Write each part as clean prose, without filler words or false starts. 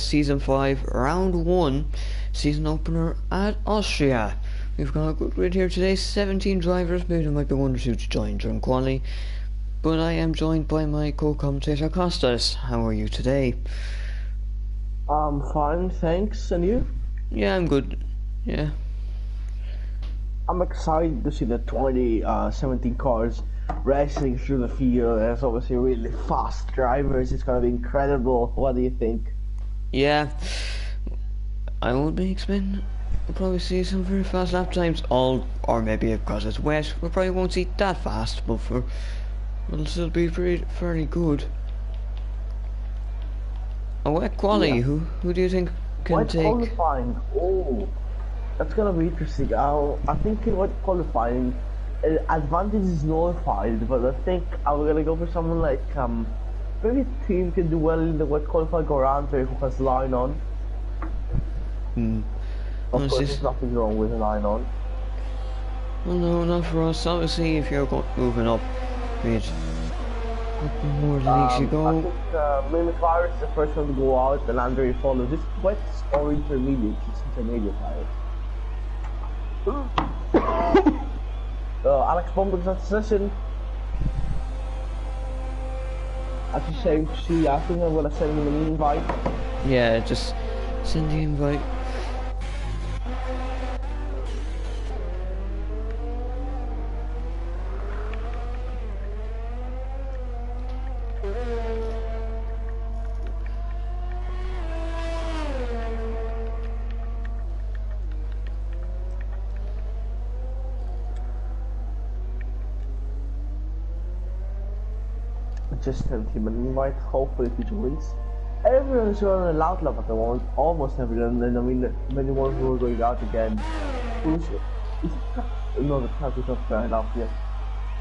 Season 5, Round 1, season opener at Austria. We've got a good grid here today, 17 drivers, maybe there might be one or two to join during quali. But I am joined by my co-commentator Costas. How are you today? I'm fine, thanks. And you? Yeah, I'm good. Yeah. I'm excited to see the 2017 cars racing through the field. There's obviously really fast drivers. It's gonna be incredible. What do you think? Yeah. I would be expecting we'll probably see some very fast lap times, or maybe because it's wet, we probably won't see that fast, but it'll still be fairly good. A wet quali, Yeah. who do you think can Wet take? qualifying. Oh, that's gonna be interesting. I think in wet qualifying, advantage is nullified, but I think I'm gonna go for someone like maybe a team can do well in the wet qualifying or Andre who has line on. Of course, there's nothing wrong with an line on. Well, no, not for us. Obviously, if you're moving up, with more leagues you go. I think Mimic Virus is the first one to go out, and Andre follows. It's wet or intermediate. It's intermediate virus. Alex Bombard's at the session. That's a shame to see. I think I'm gonna send him an invite. Yeah, just send the invite. Just sent him an invite. Hopefully he joins. Everyone's on a loud lap at the moment. Almost everyone. And I mean, many more who are going out again. No, the track is not fair enough yet.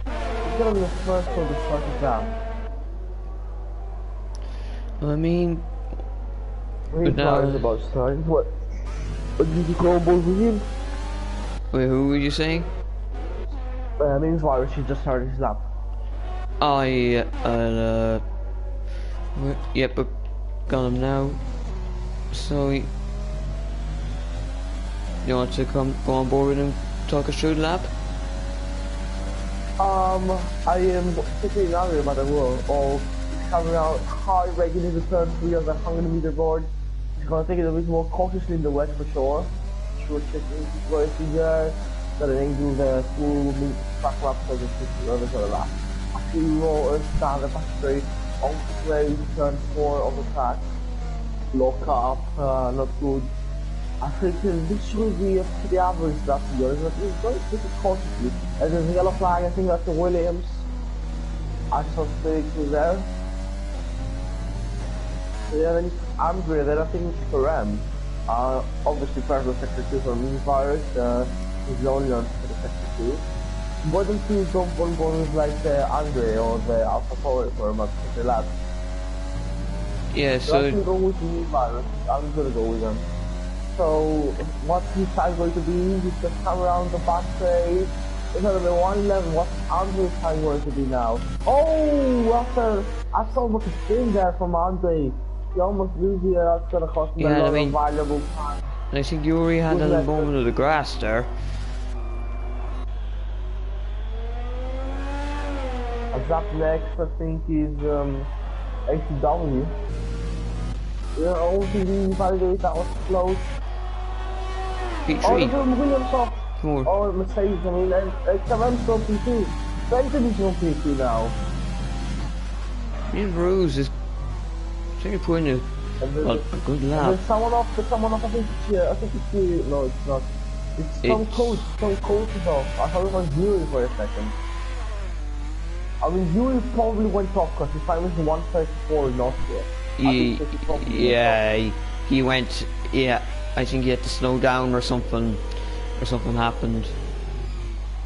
It's gonna be the first one to start the jam. I mean, But now it's about starting. What did you go on board with him? Wait, who were you saying? Means Virus, he just started his lap. Oh yeah, yep, I got him now. So, you want to go on board with him, talk us through the lap? I am particularly angry about the rule of coming out high braking in the turn 3 of the 100-meter board. He's gonna take it a bit more cautiously in the wet for sure. Sure, checking where it's there, so that they can do the full track lap so the 50 others are lap. Actually, roll down the back straight on the way, turn 4 on the track. Lock up, not good. I think this should be a pretty average lap to be honest, but he's going to take it cautiously. And there's a yellow flag, I think that's the Williams. I saw Felix was there. So yeah, then Andre, then I think it's for M. Obviously part of the sector 2 for me virus, he's the only one for the sector 2. More than 2 jump on bonus like Andre or the Alpha Power for a month of the lab. Yeah, So I'm gonna go with me virus. I'm gonna go with him. So what's his time going to be? He's just come around the back straight. It's gonna be 111. What's Andre's time going to be now? Oh, I saw almost a spin there from Andre. He almost loses here. That's gonna cost him a lot of valuable time. And I think Yuri had a moment of the grass there. Up next, I think is ACW. Yeah, OTV validate that was close. P3. Oh, Williams off. Come on. Oh, Mercedes, I mean, XMM's on P2. Benton is on P2 now. Ian Rose is taking a point of a good lap. There's someone off, I think it's here. No, it's not. It's some coach is off. I thought it was Yuri for a second. I mean, Yuri probably went off because his time was 134 in Austria. Yeah, he went. Yeah, I think he had to slow down or something happened.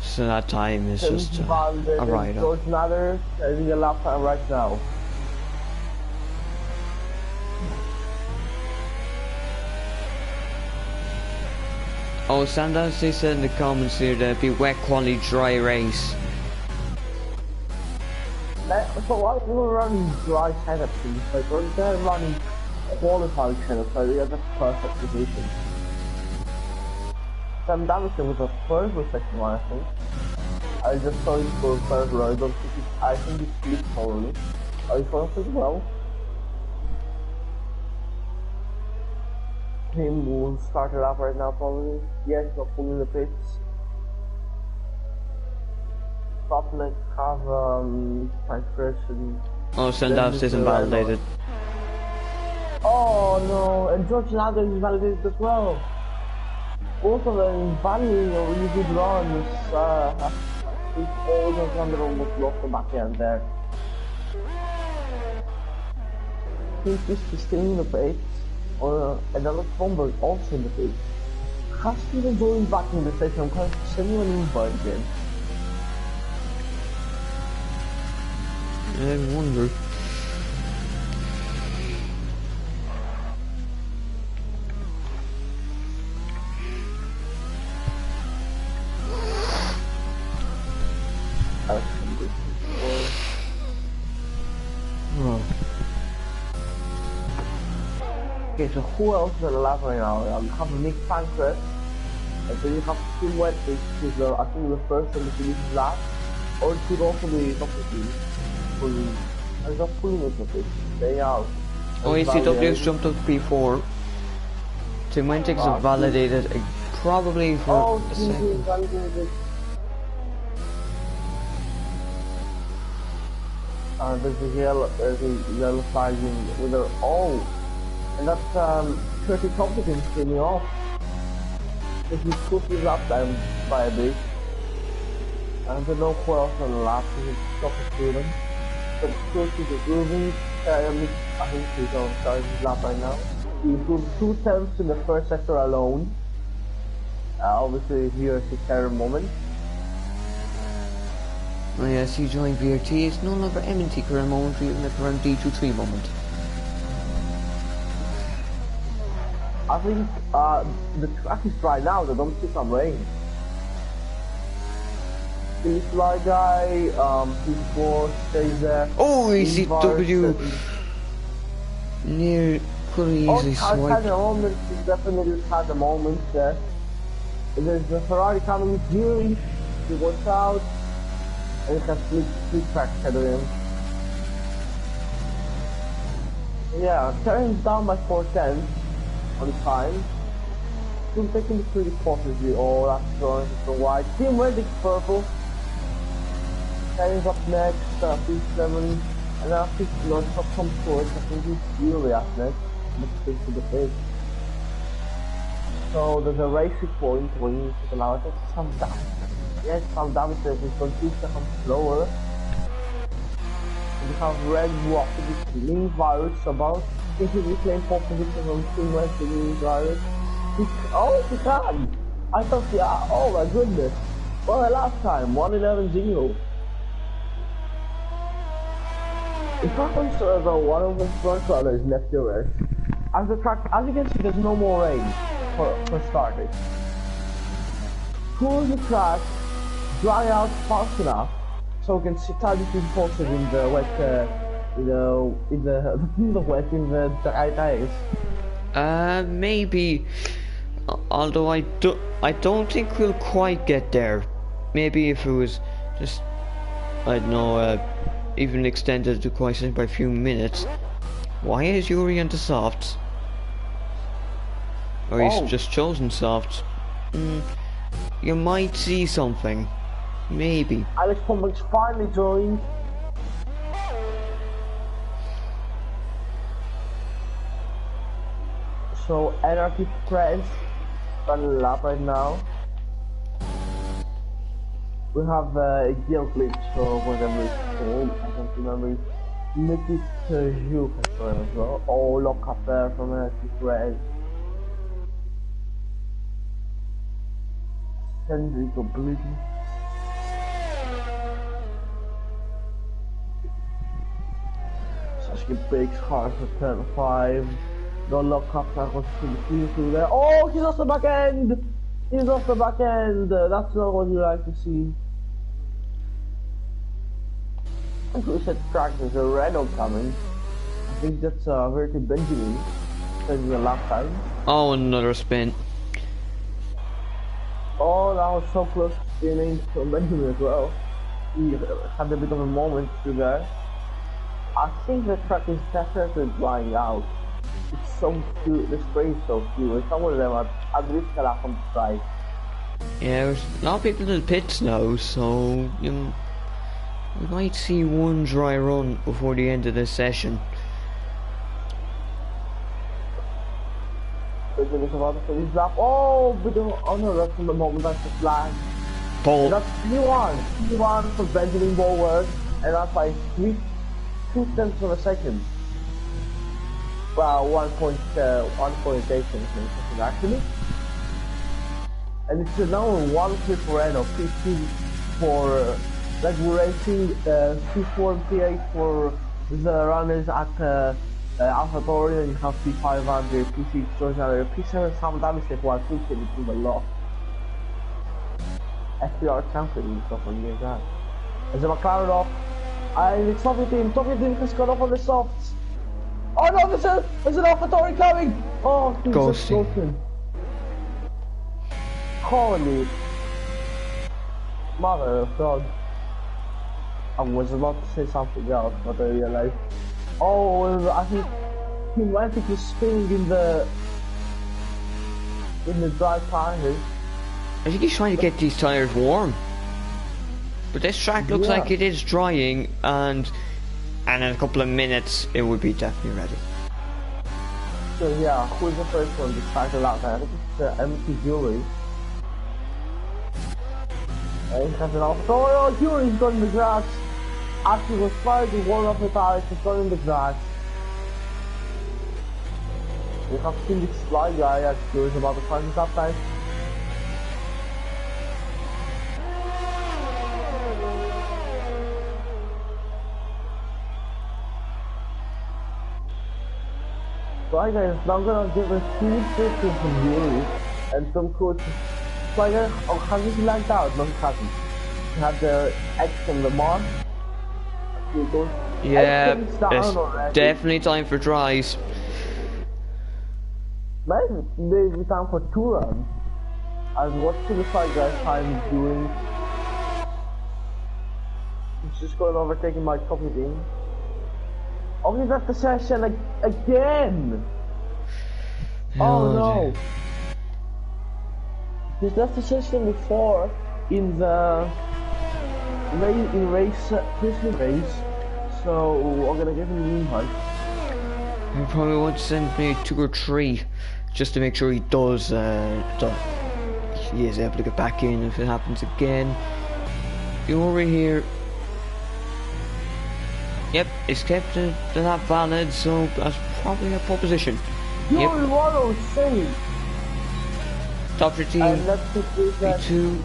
So that time is just a ride. George Nader having a lap time right now. Oh, Sanders, they said in the comments here there'd be wet quality dry race. So why we're running dry setups? Like we're running qualified kind of so he had the perfect position. Sam Davison was the first or second one, I think. I just saw him for first row. I think he split probably. Oh, he's first as well. Him will start it up right now probably. Yes, not fully in the pits. Top next have Pancras and... Oh, Sandals isn't validated. Oh no, and George Lander is validated as well. Both of them validating a really good run. It's always Lander almost lost the back end there. I think this is still in the pace. And Alex Bomberg also in the pace. Has to be going back in the session. I'm kind of sending an invite again. I wonder. Okay, so who else is on the lap right now? You have Nick Pancras, and then you have Tim Wetwick, who's I think the first on the finish lap, or it could also be top of the team. I'm not fully with the they are. Oh, ECW's jumped up to P4. Tim Wentix is validated probably for a second. Validated. There's a yellow flag with her. Oh! And that's 30 competence came off. If you push his lap time by a bit. I don't know who else on the lap is top of them. But close to the grooving, I think he's on start his lap right now. He improved 2 tenths in the first sector alone. Obviously here is the terror moment. Oh yes, he joined VRT. It's no longer M&T current moment, even the current D23 moment. I think the track is dry now, they don't see some rain. The fly guy, P4 stays there. Oh, ECW! Near, could easily swipe. Had a moment, he definitely had a moment there. And there's the Ferrari coming with Fury, he watch out, and he can split track ahead of him. Yeah, turns down by 4 tenths. On time. Still taking this pretty positively. Oh, that's going to white. Team Reddick purple. Carries up next, P7. And now P7 top some choice. I think he's really up next. Let's take to the face. So there's a racing point where you need to allow it. Some damage. Yes, some damage there. He's going 2 seconds slower. And we have Red Walk with this Link Virus about. If you reclaim pole position on Team Red to the virus. Oh, he can! I thought, yeah, oh my goodness. Well, last time, 111-0. It happens as one of the front runners in FTRS. As the track, as you can see, there's no more rain for starters. Cool the track, dry out fast enough, so we can see how this is posted in the wet, in the dry tires. Maybe. Although I don't think we'll quite get there. Maybe if it was just, I don't know, even extended to quite by a few minutes. Why is Yuri into softs? Or he's just chosen softs. You might see something. Maybe. Alex Pombeck's finally joined. So Anarchy Press on the lap right now. We have a yellow glitch or whatever it's called. I don't remember. Make it you as well. Oh, lock up there from Anarchy Press. Sendry completely. Sasuke breaks hard for turn 5. The lock up that was through there. Oh, he's off the back end! He's off the back end! That's not what you like to see. I think we said track, there's a Renault coming. I think that's Verti Benjamin. spending a lap time. Oh, another spin. Oh, that was so close to spinning from Benjamin as well. He had a bit of a moment through there. I think the track is definitely drying out. It's so few, the spray is so few. Some of them are at least a lap on the side. Yeah, there's a lot of people in the pits now, so we might see one dry run before the end of this session. Benjamin's about to finish lap. Oh, bit of honor that's from the moment that's the flag. Paul. That's P1 for Benjamin Bowers, and that's by 2/10 of a second. Well, 1.8 seconds actually. And it's now 1 for Renault, P2 for Red Bull Racing, P4 and P8 for the runners at AlphaTauri, and you have P5 under P6 George Allen, P7 Sam Davis, while P10 is a lot. FTRS champion and stuff like that. There's a McLaren off, and it's Soviet team has got off on the softs. Oh no, there's an AlphaTauri coming! Oh, he's just broken. Holy mother of God. I was about to say something else, but I realized. Oh, I think he might be spinning in the dry tires. I think he's trying to get these tires warm. But this track looks like it is drying, and in a couple of minutes it would be definitely ready. So yeah, who's the first one to start the lap? I think it's empty Jury. And he has an off. Oh, Jury's gone in the grass. Actually was fired to warm up the tires, he's gone in the grass. We have seen this fly guy as Jury's about to find his lap time. Fly guy is now gonna give a huge distance from Jury and some coach. Fly guy, oh, has he lagged out? No, he hasn't. He had the X from the mark. Yeah, it's definitely time for dries. Maybe time for 2 runs. And what should the Fly guy time doing? He's just going overtaking my copy team. Oh, he left the session again! Oh no! He's left the session before in the race, so I'm gonna give him an invite. He probably want to send me 2 or 3 just to make sure he does, he is able to get back in if it happens again. You over here. Yep, it's kept the lap valid, so that's probably a pole position. Yep. 106. Top 15, P2.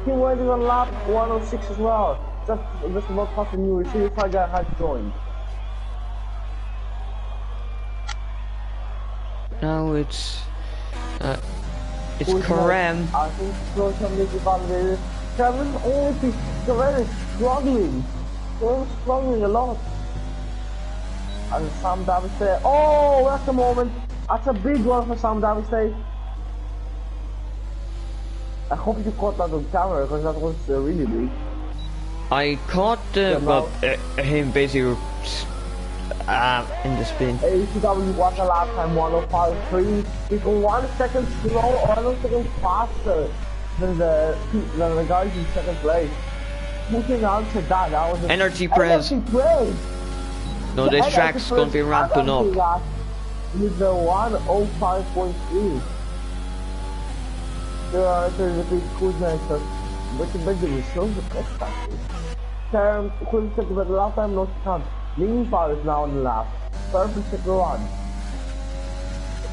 He went on lap 106 as well. Just about past the new receiver. Fly guy had joined. Now it's Karem. I think George Allen is validated. Kevin only Kevin is struggling. They're struggling a lot. And Sam Davis there. Oh, that's a moment. That's a big one for Sam Davis there. I hope you caught that on camera because that was really big. I caught him basically in the spin. ACW was the last time 105.3. He's 1 second slow or 1 second faster than the guys in second place. Looking on to that was energy press. No, this track's gonna be ramping up. With the 105.3. There's a big cruise nicer. But the Benjamin shows the best actually. Couldn't check about the last time, no chance. Meanwhile is now on the lap. Perfect second run.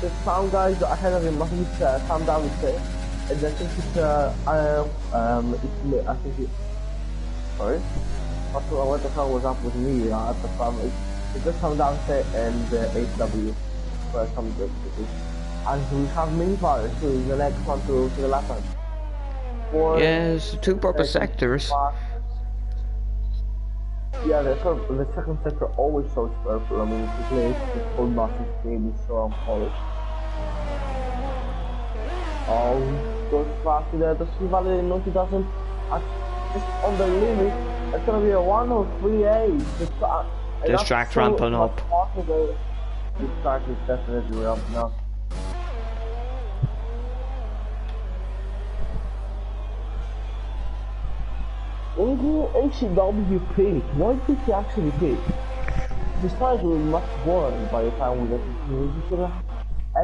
The sound guys ahead of him, I think it's Sam Davis there. And I think it's I think it. Sorry? What the hell was up with me at the farm? It's just Sam Davis there and HW. For some good. And we have meanwhile to the next one to the left hand. Yes, 2 purple sectors. Yeah, the second sector always shows purple. I mean, it's great. The full massive game is so unpolished. Oh, goes fast there. The Sea Valley no, he doesn't. Just on the limit, it's gonna be a 103.8. This track's ramping up. This track is definitely ramping up. Who HCW picked? Why did he actually pick? This tires will be much worn by the time we get to the should have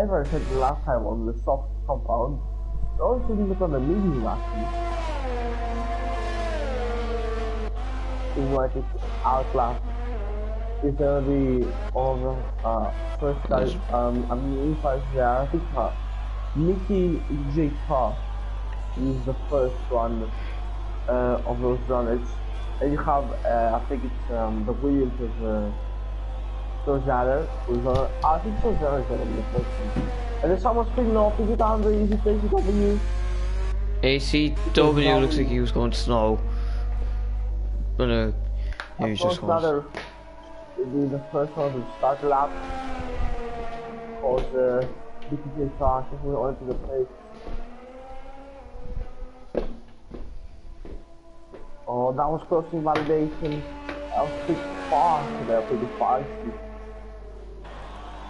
ever said the last time on the soft compound. Also leave it on the medium last week. Seems like it's outlast. It's gonna be all the first guys, I mean inside there, I think Mickey J. Car is the first one of those runners. And you have, I think it's the Williams of Sojada, who's on, I think Sojada is going to be the first one. And there's someone spinning off, is it Andre, is it ACW? ACW looks like he was going to snow. But he just was. Will be the first one to start the lap. Because BTJ car just went on to the place. Oh, that was crossing validation. That was pretty fast there, pretty feisty.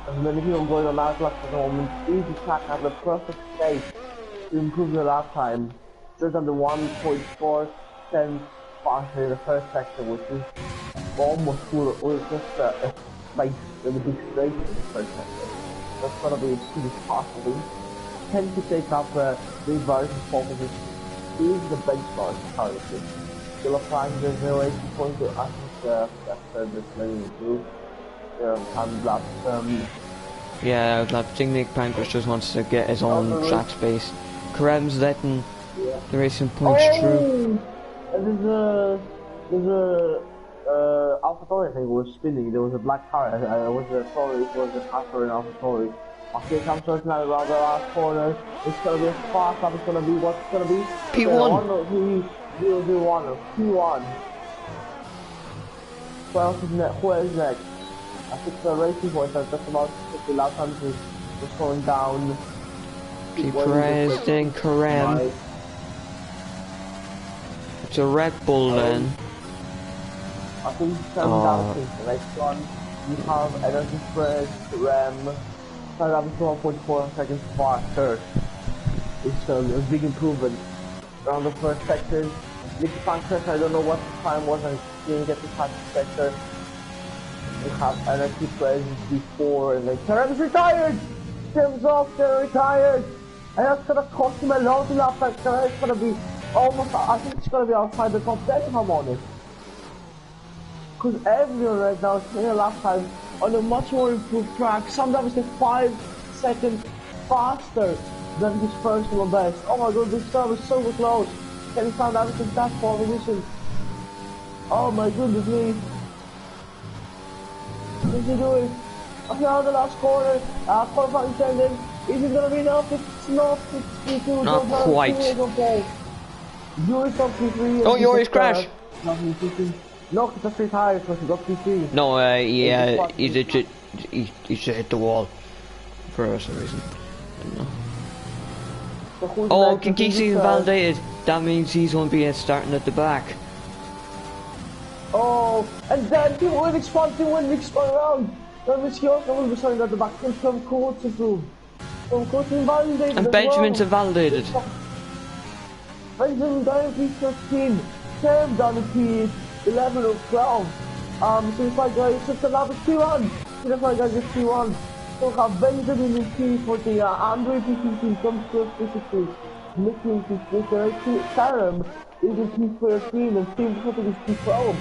And then if you're going on that lap at the moment, easy track has the perfect state to improve your lap time. Just under 1.4 faster in the first section, which is almost full, or just a space in a big straight in the first sector. That's gonna be pretty fast, I think. Tend to take up these various performances. Is the benchmark currently. Still applying the 080 point to I think after this letting through. Time lapse. Yeah, I think Nick Pancras just wants to get his own track space. Karem's letting the racing points through. And there's a AlphaTauri, I think, was spinning. There was a black car. It was a Astor in AlphaTauri. Okay, comes circling out around the last corner. It's gonna be a fast lap. It's gonna be what's it gonna be? P1. P1 or P1. Who else is next? Who is next? I think the racing points are just about 50 lap times is going down. Perez, then Karem. It's a Red Bull then. I think it's down to the next one. You have Energy Express, Karem. Started up 1.4 seconds faster. It's a big improvement. Around the first section. Nicky Pancras, I don't know what the time was, I didn't get to touch the sector. We have Energy Presence before, and then Karem's retired! Tim's off, they're retired! And that's gonna cost him a lot of lap time. Karem's gonna be almost, I think it's gonna be outside the top 10 if I'm honest. Because everyone right now is playing a lap time on a much more improved track. Sometimes it's 5 seconds faster than his personal best. Oh my god, this stuff is so close. Can he find out in that pole position? Oh my goodness me. What is he doing? Okay, on the last corner, qualifying standing. Is it gonna be enough? It's not. It's P2. Not quite. Okay. Yuri's on P3. Oh, Yuri's crash. No, he just retired because he got P3. No, yeah, he just hit the wall for some reason. I don't know. So oh, Kikisi is validated. That means he's going to be starting at the back. Oh, and then he will expand around. Then Mischiosa will be starting at the back. From Coates through. From Coates invalidated. And Benjamin's invalidated. Benjamin down in P13. Sam down in P11 or 12. So it's like it's just a lap of P1. So that's like just P1. So we have Benjamin in P14, Andre P15, comes to P16, Nicky in P15, Karem is in P13, and Tim Putting is P12.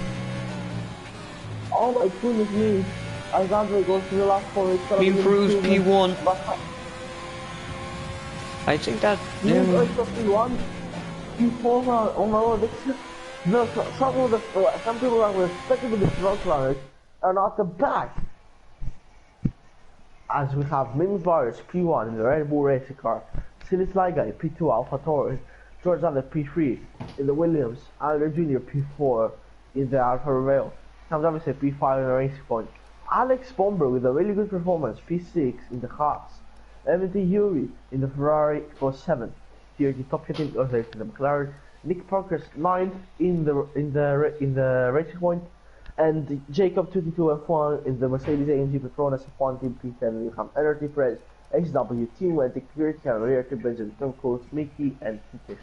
Oh my goodness me. As Andre goes to the last corner, it's he improves P1. I think that... P1, P4, oh my god, no, some people that were expected to be front runners are not the back. As we have Ming Vargas P1 in the Red Bull racing car, Silas Liga P2 AlphaTauri, George Allen P3 in the Williams, Andre Jr. P4 in the Alfa Romeo. Comes obviously P5 in a racing point. Alex Bomber with a really good performance, P6 in the Haas. Emily Yuri in the Ferrari for 7th. Here the top 15 in the McLaren. Nick Parker's 9th in the racing point, and Jacob 22 F1 in the Mercedes AMG Petronas F1 Team P10. We have Energy Perez, HW Team Wentic, Purity Carrier to Benjamin Tom Cruise, Mickey, and P50.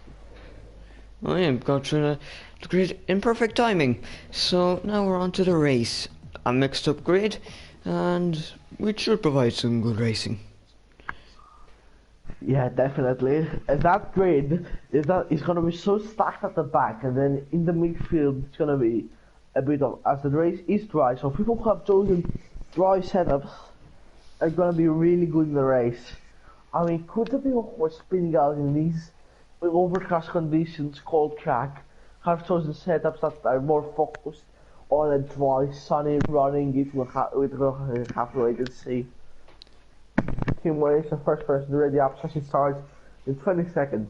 I am got through the grid in perfect timing. So now we're on to the race. A mixed up grid, and which should provide some good racing. Yeah, definitely. And that grid is gonna be so stacked at the back, and then in the midfield it's gonna be a bit of, as the race is dry, so people who have chosen dry setups are gonna be really good in the race. I mean, could the people who are spinning out in these overcast conditions, cold track, have chosen setups that are more focused on a dry, sunny running? It will have to wait and see. Team Wales, the first person ready up, session starts in 20 seconds.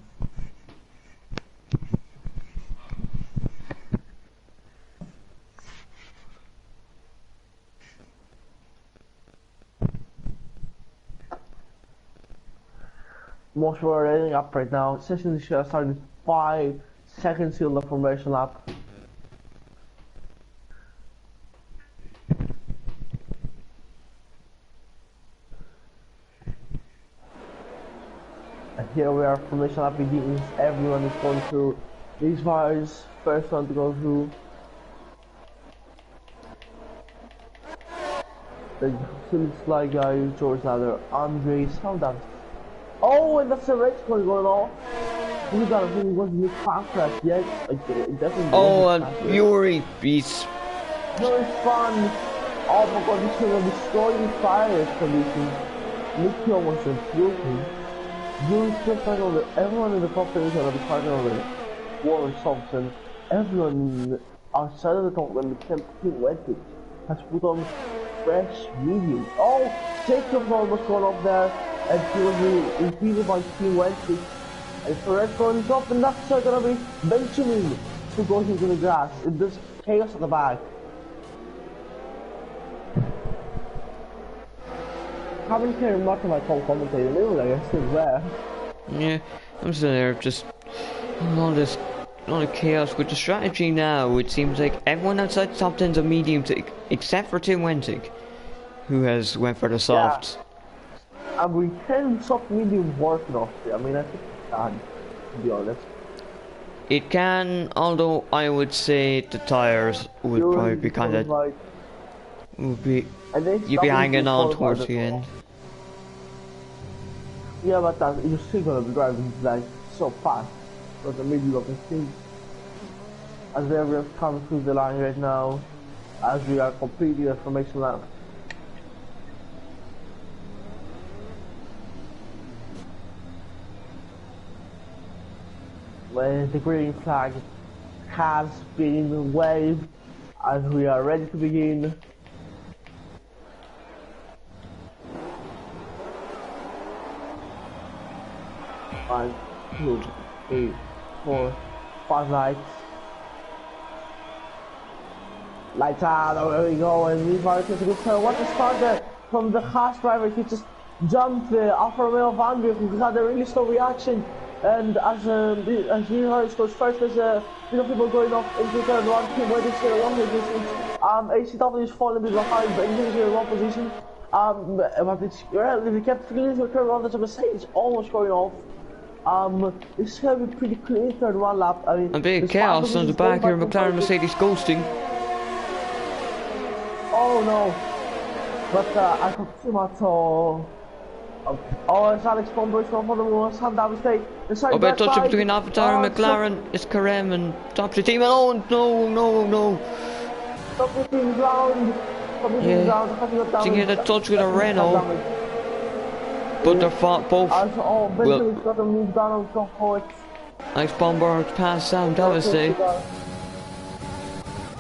Most people are ready up right now. Session is starting 5 seconds till the formation lap. And here we are, formation lap begins. Everyone is going through these bars. First one to go through. The Sly guy, George Ladder, Andre, Soundam. Oh, and that's a red score going off. You got to think it wasn't this fast crash yet. It definitely. Oh, and Yuri beats. Yuri's fun. Oh my god, this is going to destroy the fire conditions. Nicky almost improved him. Yuri's just like over. Everyone in the top 10 is going to be fighting over Warren Thompson. Everyone outside of the top 10 except Team Wentic has put on fresh medium. Oh, Jacob's almost gone up there. And he was impeded by Team Wentic. And Perez going up, and that's gonna be Benjamin who goes into the grass. There's chaos at the back. Haven't cared much of my co-commentator, I guess, still there. Yeah, I'm still there, just all the chaos with the strategy now. It seems like everyone outside the top 10's a medium, except for Tim Wentic, who has went for the softs. Yeah. And we can soft medium work in Austria. I mean, I think it can, to be honest. It can, although I would say the tires would probably be kind of like, you'd be hanging on towards the end. Yeah, but you're still gonna be driving like so fast, but the middle of the thing. As we are coming through the line right now, as we are completing the formation lap. When the green flag has been waved, as we are ready to begin. 1, 2, 3, 4, 5 lights. Lights out, there we go, and these riders take a good turn. What a start there from the Haas driver. He just jumped the Alfa Romeo Van Beek, who had a really slow reaction. And as New Harris goes first, there's people going off into turn 1, Team Wentic here along the distance. ACW is falling a bit behind, but he's here in one position. But it's relatively kept clean to turn 1, that's a Mercedes almost going off. It's gonna be pretty clean third 1 lap. I mean, a bit of chaos on the back here, McLaren Mercedes ghosting. Oh no, but I got too much. Oh, it's Alex Bomber from the one hand that mistake. A bit touch up between Avatar and McLaren. It's Karem and top the team. Oh no. Top 15 round. Yeah. She get a touch with a Renault. But they're fought both. Oh, Benjamin's got to move down on top points. Alex Bomber passed down, devastating.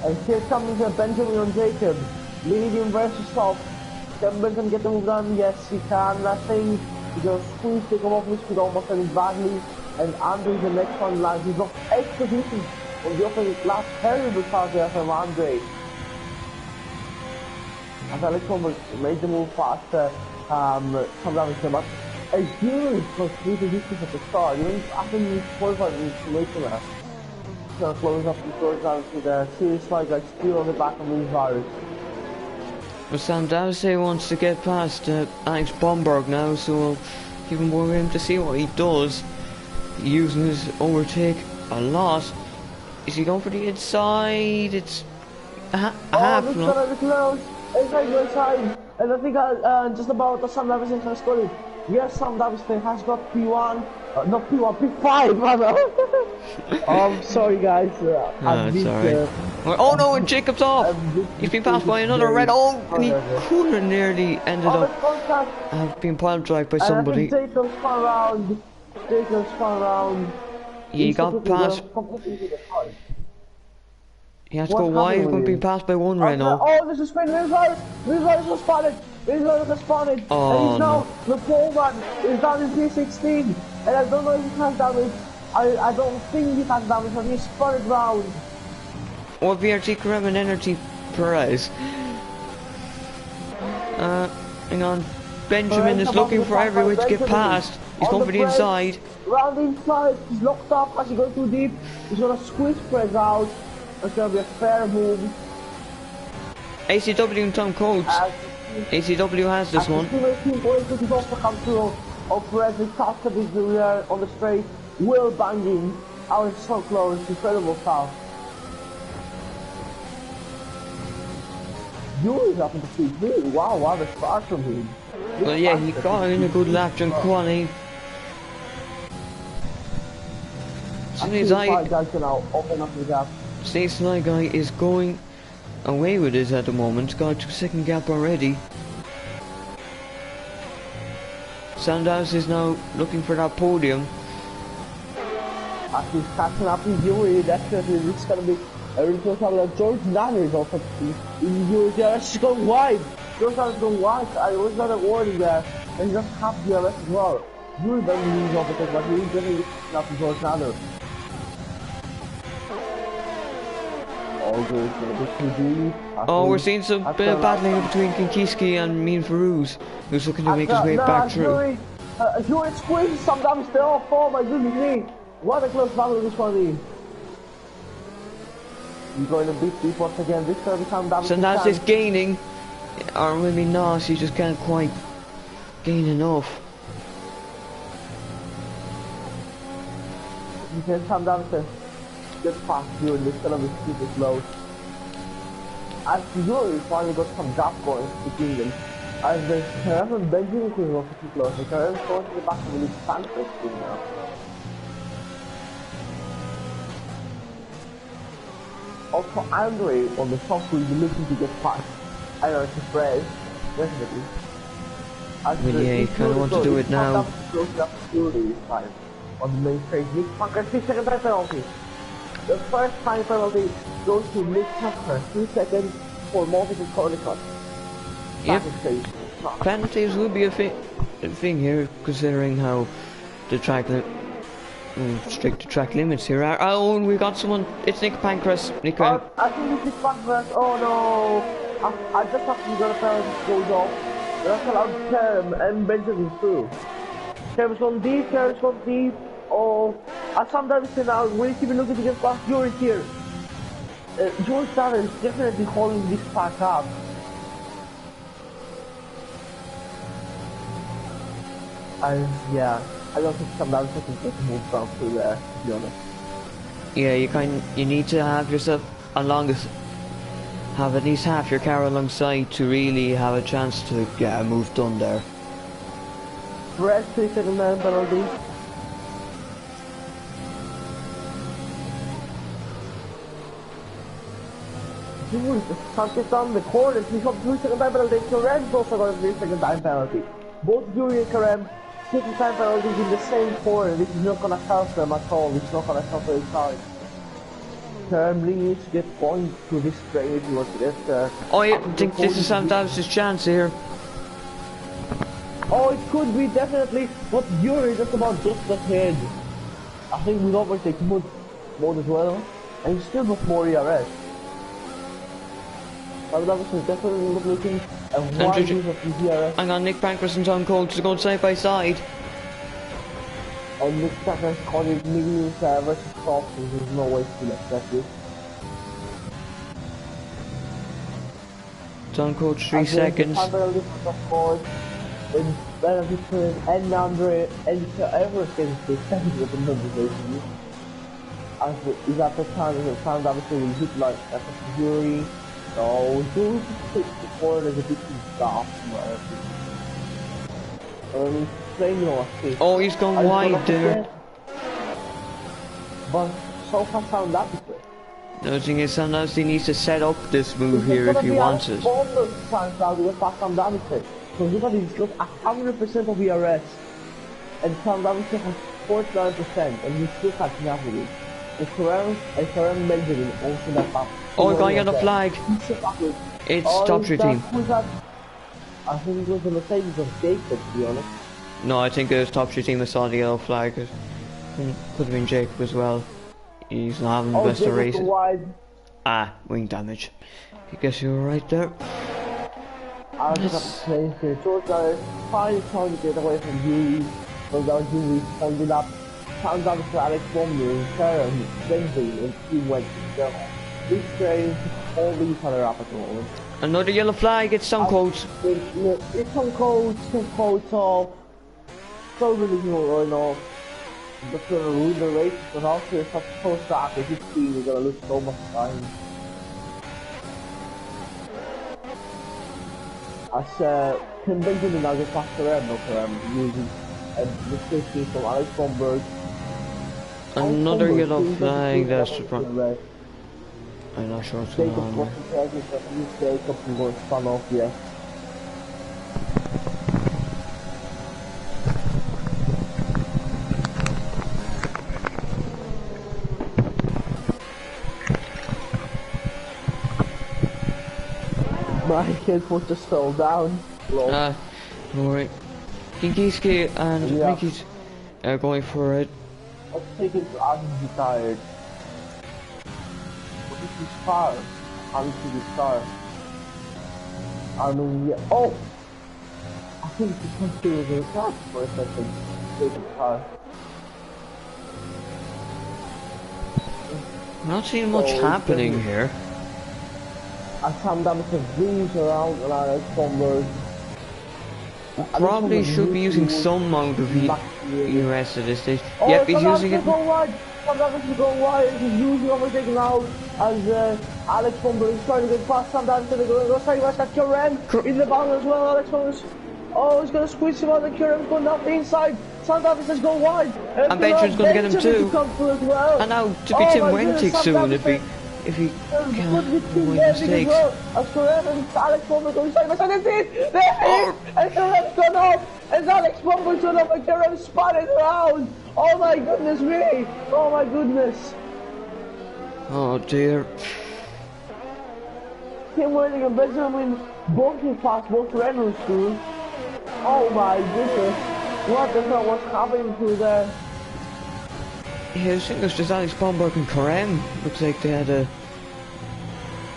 And here comes Benjamin on Jacob. Leading versus top. Can Benjamin get the move done? Yes, he can. I think he just squeezed to come off his speed almost and badly. And Andre the next one lands. He's lost 8 positions on the opening lap. Terrible start there from Andre. I felt like someone made the move faster, come down and came up. It's huge because we can do this at the start. You know, after you qualify in wait for that. So close up and goes down to the serious like still on the back of these virus. But Sam Dowsey wants to get past Alex Bomberg now, so we'll keep him with him to see what he does. Using his overtake a lot. Is he going for the inside? It's a half. It's gonna be close. Inside. And I think just about the Sam Davis has got it. Yes, Sam Davis has got P1. Not P1, P5, rather. I'm sorry, guys. Sorry. Oh no, and Jacob's off. He's been passed by another red. Oh, and he could have nearly ended up being pile drive by somebody. Jacob's far around. He got past. He has to go wide when being passed by one Renault. Oh, this is spin. Rizzo was spotted. Oh, and he's now the foreman is down in P16. And I don't know if he has damage. I don't think he has damage, but he's spotted round. Or VRT Karem and Energy Perez. Hang on. Benjamin is looking for everywhere to get past. He's going for the inside. Round inside, he's locked up as he goes too deep. He's gonna squeeze Perez out. It's gonna be a fair move. ACW and Tom Coates. ACW has this one. He's also come through. Perez is tough to be there on the straight. Will banging. I was so close. Incredible stuff. Yuri's up into P3. Wow, the start from him. Well, yeah, he got in a good lap during quali. Snake Sly Guy is going away with it at the moment. Got to second gap already. Sandows is now looking for that podium. As he's catching up with Yuri, definitely this is going to be a really close battle. George Danner is also in Yuri. She's going wide. George Danner's going wide. I was not a warning there. And he just have DRS as well. Yuri doesn't lose overtake, but he's definitely catching up with George Danner. Oh, we're seeing some battling between Kinkiski and Mean Farouz, who's looking to make his way back through. Yuri squeezes sometimes still off form, my goodness me. What a close battle this one is. He's going to beat deep once again. This time Sam Davis. So now he's gaining, or maybe not, he just can't quite gain enough. He says Sam Davis get past you and this gonna be super slow. As Yuri finally got some gap going between them. As the Karem and Benjamin is also too close. The Karem is going to the back of the Santos team now. Also Andre on the top will be looking to get past. I know it's a Perez, definitely. Well, yeah, you kind of want to do it now. On the main straight, Nick Packer, 3 second time penalty. The first time penalty goes to Nick Packer, 2 seconds for multiple corner cut. Yep. Penalties will be a thing here, considering how the track strict track limits here are. Oh, and we got someone. It's Nick Pancras. I think it's Nick Pancras. Oh no! I just have to get a penalty goes off. That's allowed Kerem and Benjamin through. Kerem's gone deep. Oh, as sometimes now we'll keep looking to get past Yuri here. George Danner is definitely holding this pack up. And yeah, I don't think sometimes I can get moved down through there, to be honest. Yeah, you need to have yourself have at least half your car alongside to really have a chance to get a move done there. Red 3 second man penalty. Dude, Sanchez down the corner, he's got 3 second time penalty. Karem's also got a 3 second time penalty. Both Yuri and Karem taking time penalties in the same corner. This is not gonna help them at all. It's not gonna help their side. Karem needs to get points to this straight if he wants to get there. Oh, I think this is Sam Davis' chance here. Oh, it could be definitely, but Yuri just about just ahead. I think we overtake mode as well, and he's still got more ERS. That was definitely looking a wide use of FTRS. Hang on, Nick Pancras and Tom Coates are going side by side. And Nick Pancras called it Minions versus Soft, there's no way to accept this. Tom Coates 3 seconds. And then between and Andre and Everest getting 6 seconds with the numbers is at the time that found obviously we hit like a Fury. So Jury just before there's a bit too soft playing on a oh, he's gone wide there. But so far found that before. The thing is, sometimes he needs to set up this move here if he wants it. So look at he's got 100% of ERS, and Sam Davidson has 49%, and he still catching up with it. And Karam Benjamin also that up. Oh, guy on the flag. It's top your team. I think it was a Mercedes of Jacob, to be honest. No, I think it was top your team that saw the yellow flag. It could have been Jacob as well. He's not having the best of races. Ah, wing damage. I guess you were right there. I was just playing here. George Garrett finally trying to get away from Yuri. So that was Yuri pointed up. Found out to Alex Bomber and Sarah and Benji and Team went to this train all each other up at the moment. Another yellow flag, it's some codes. It's some codes off. So really going off. That's gonna ruin the race, but also it's not supposed to happen. This team is gonna lose so much time. As Tim Benjamin now gets past Karam, using the safety from Alex Bomberg. Another yellow flag, that's the front. I'm not sure what's going on there. Jacob is going to spun off, yeah. My kid was just fell down. Alright. Kinkiski and Mickey's are going for it. Let's take it to Adam retired. What is his car? How is his car? I mean, yeah. Oh! I think the country was in the car for a second. Take his car. Not seeing much happening here. I found out the wings around and Alex Bomberg. Probably should be using some amount of ERS at this stage. Oh, yep, he's using it. Sometimes to go wide, he's losing overtaking now as Alex Bomberg is trying to get past. Sometimes to go side by side. Karam in the bound as well. Alex Bomberg. Oh, he's gonna squeeze him out and Karam's going down the inside. Sometimes says go wide. And Benjamin's gonna get him too. Well. And now to be Tim Wentic soon if he can't avoid mistakes. As Karam and Alex Bomberg going side by side. That's it! And Karam's gone off! And Alex Bomberg's gone off and Karam spun it around! Oh my goodness me! Oh my goodness! Oh dear. Tim Wentic and Benjamin both hit past both Reynolds too. Oh my goodness! What the hell was happening through there? Yeah, I think it was just Alex Bomberg and Karam. Looks like they had a...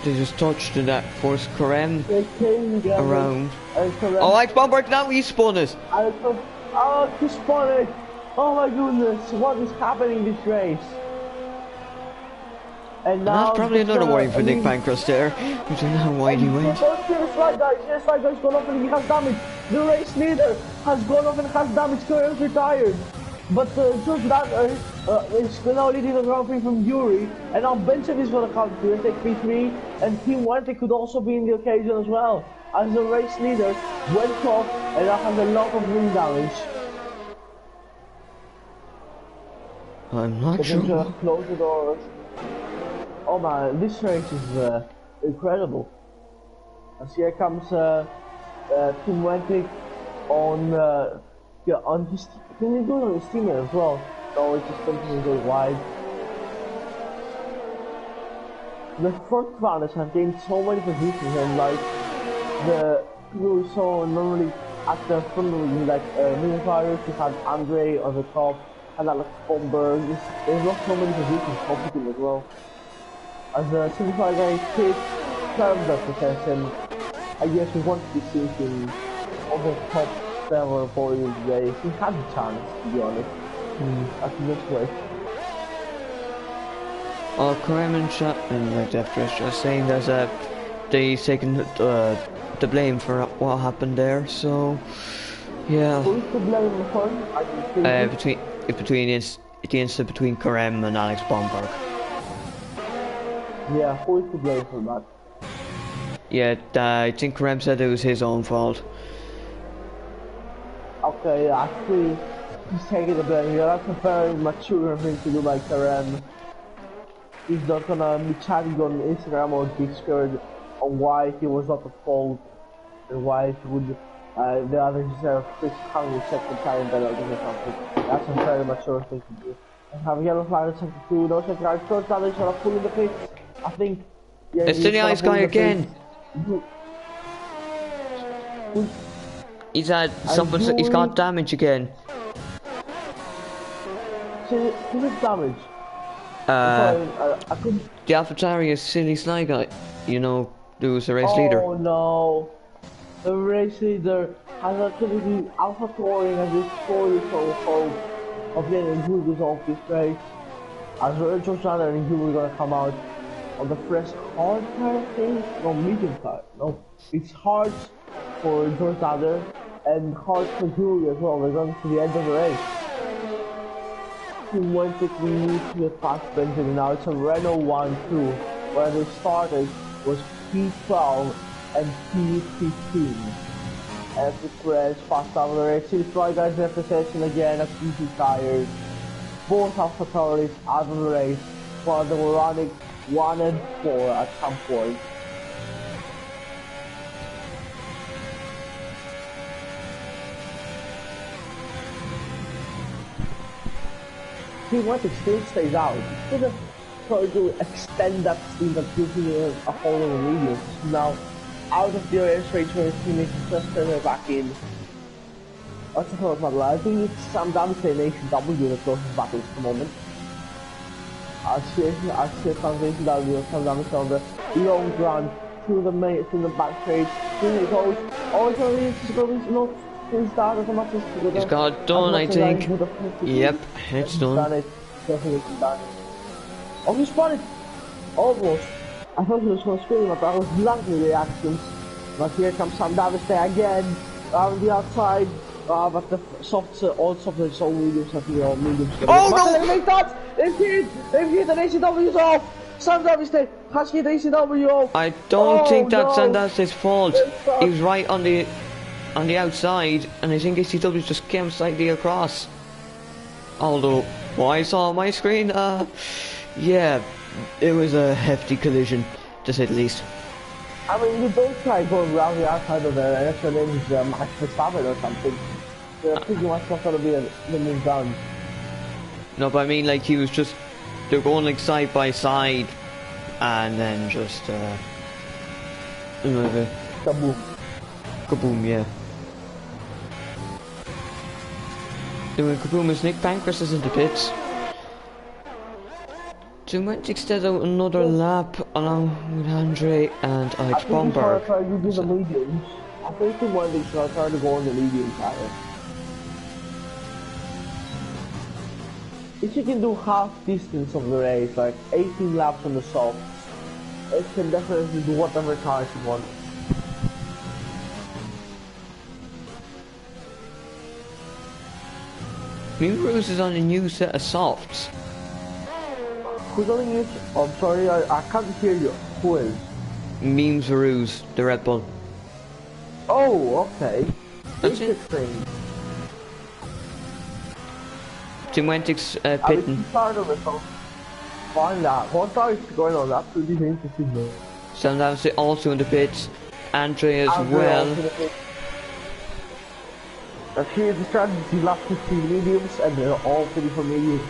They just touched that forced Karam around. Oh, Alex Bomberg, now he spun it! Oh, he spun it! Oh my goodness, what is happening in this race? And now that's probably another worry for Nick Pancras there. I don't know why he went. Here's right guys, gone off and he has damage. The race leader has gone off and has damage. Karam's retired. But just that is now leading the Grand Prix from Yuri, and now Benson is going to come to take P3, and Team Wentic could also be in the occasion as well, as the race leader went off and now has a lot of wing damage. I'm not sure. Close the doors. Oh man, this race is incredible. As here comes Team Wentic on his. Can he do it on his teammate as well? So it's just continuing to go wide. The front runners have gained so many positions, and like the people we saw normally at the front of the like Fires, we had Andre on the top and Alex Bomberg. There's not so many positions competing as well. As the 75 guy hit terms of the session, I guess we want to be seeing over top level for you today. He had a chance, to be honest. At this way. Karim and like the FTRS just saying there's they taking the blame for what happened there. So yeah. Who's to blame for? Between the incident between Karim and Alex Bomberg. Yeah, who is to blame for that? Yeah, I think Karim said it was his own fault. Okay, actually, he's taking the blame here. That's a very mature thing to do by Karim. He's not gonna be chatting on Instagram or Discord on why he was not at fault and why he would the other deserve Chris Hungry second time penalty or something. That's a very mature thing to do. And have yellow flag second two, no second right, third time he's gonna pull in the pits. I think it's the ice guy again. He's had something. He's got damage again. So, who's it damage? I couldn't. The AlphaTauri silly Sly guy. You know, who was the race leader. Oh no! The race leader has actually been AlphaTauri has destroyed his whole hope of getting good off this race. As George Runner and you were gonna come out on the fresh hard tire thing? No, medium tire. No, it's hard for George Runner and hard for Julie as well. We're going to the end of the race. He went to the past Benjamin. Now it's a Renault 1-2. Where they started was P12 and P15. And the crash fast out of the race. See the try guys left the session again at PC tires. Both AlphaTauris out of the race while they were running 1 and 4 at some point. T1 still stays out. He's gonna try to extend that speed that gives him a hole in the medium. Now, out of the race where his teammates just turn her back in. That's a first battle. I think it's Sam Davis's Nation W that closest battles at the moment. I see a translation W of Sam Davis on the long run through the back straight. Through the goes. Oh, it's going to not. He's done as much as he's got it done, I think. Yep, it's done. Done it. Definitely done it. Oh, he spun it! Almost. I thought he was going to scream, but that was lovely reaction. But here comes Sam Davis there again. On the outside. But the softs, all softs are so mediums, I think all mediums. Oh no! They make that! They've hit the ACW's off! Sam Davis there has hit the ACW off! I don't think that's Sam Davis' fault. He was right on the outside, and I think ACW just came slightly across. Although, what I saw on my screen, yeah, it was a hefty collision, to say the least. I mean, you don't try going around the outside of there, and that's your name is Max Verstappen or something. They're pretty much not gonna be the move down. No, but I mean, like, they're going like side by side, and then just, Kaboom. Kaboom, yeah. Doing kaboom as Nick Pancras is in the pits. So we might extend out another lap along with Andre and Alex Bomberg. I think he's trying to do the mediums. I think he might be trying to go on the medium tire. If you can do half distance of the race, like 18 laps on the soft, it can definitely do whatever tires you want. Moonrose is on a new set of softs. Who's on the new? Oh, I'm sorry, I can't hear you. Who is? Memes Ruse, the Red Bull. Oh, okay. That's it. Interesting. Timwentix I pitting. Find out. What is going on? That's really interesting though. Sometimes they also in the pits. Andre as well. Here's the strategy, last 15 mediums, and they're all pretty for mediums.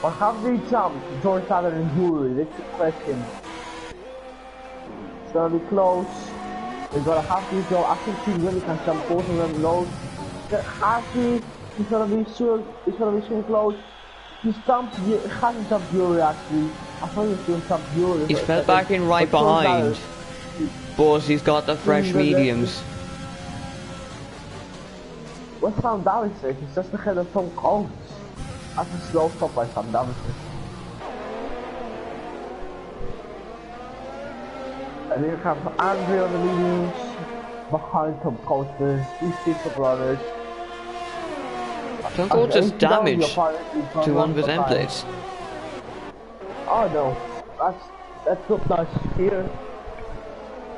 But have they jumped George Tyler and Jury? That's the question. It's gonna be close. They're gonna have to go. I think he's really can jump both of them. No, he's gonna be so close. He hasn't jumped Jury actually. I thought he was going to jump Jury. He's fell back in right behind. but he's got the fresh mediums. What's Sam Davidson? He's just ahead of Tom Collins. That's a slow stop by Sam Davidson. And you have Andrew on the mediums behind Tom Collins. These six of runners. Tom Collins has damage to one of his end plates. Oh no, that's not nice here.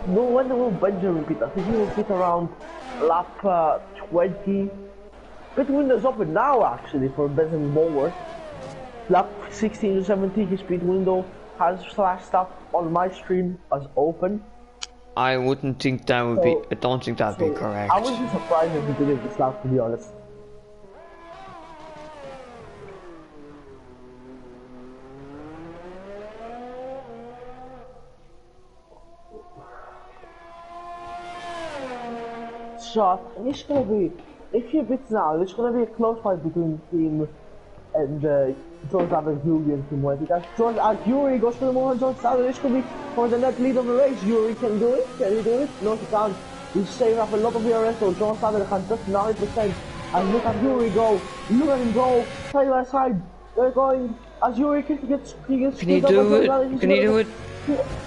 No wonder will Benjamin repeat. I think he will repeat around lap 20. Pit window's open now actually for Benjamin Bowler. Lap 16 to 17 his pit window has flashed up on my stream as open. I wouldn't think that would be, I don't think that'd be correct. I wouldn't be surprised if he did this lap, to be honest. Shot, and it's gonna be, if you bits now, it's gonna be a close fight between Team and George Allen Yuri and Team White. Because Yuri goes for the moment, George Allen, this could be for the net lead of the race. Yuri can do it, can he do it? No, he can't. He's saving up a lot of FTRS, so George Allen has just 9%. And look at Yuri go, look at him go, side by side. They're going, as Yuri gets Can he do it? Can he do it?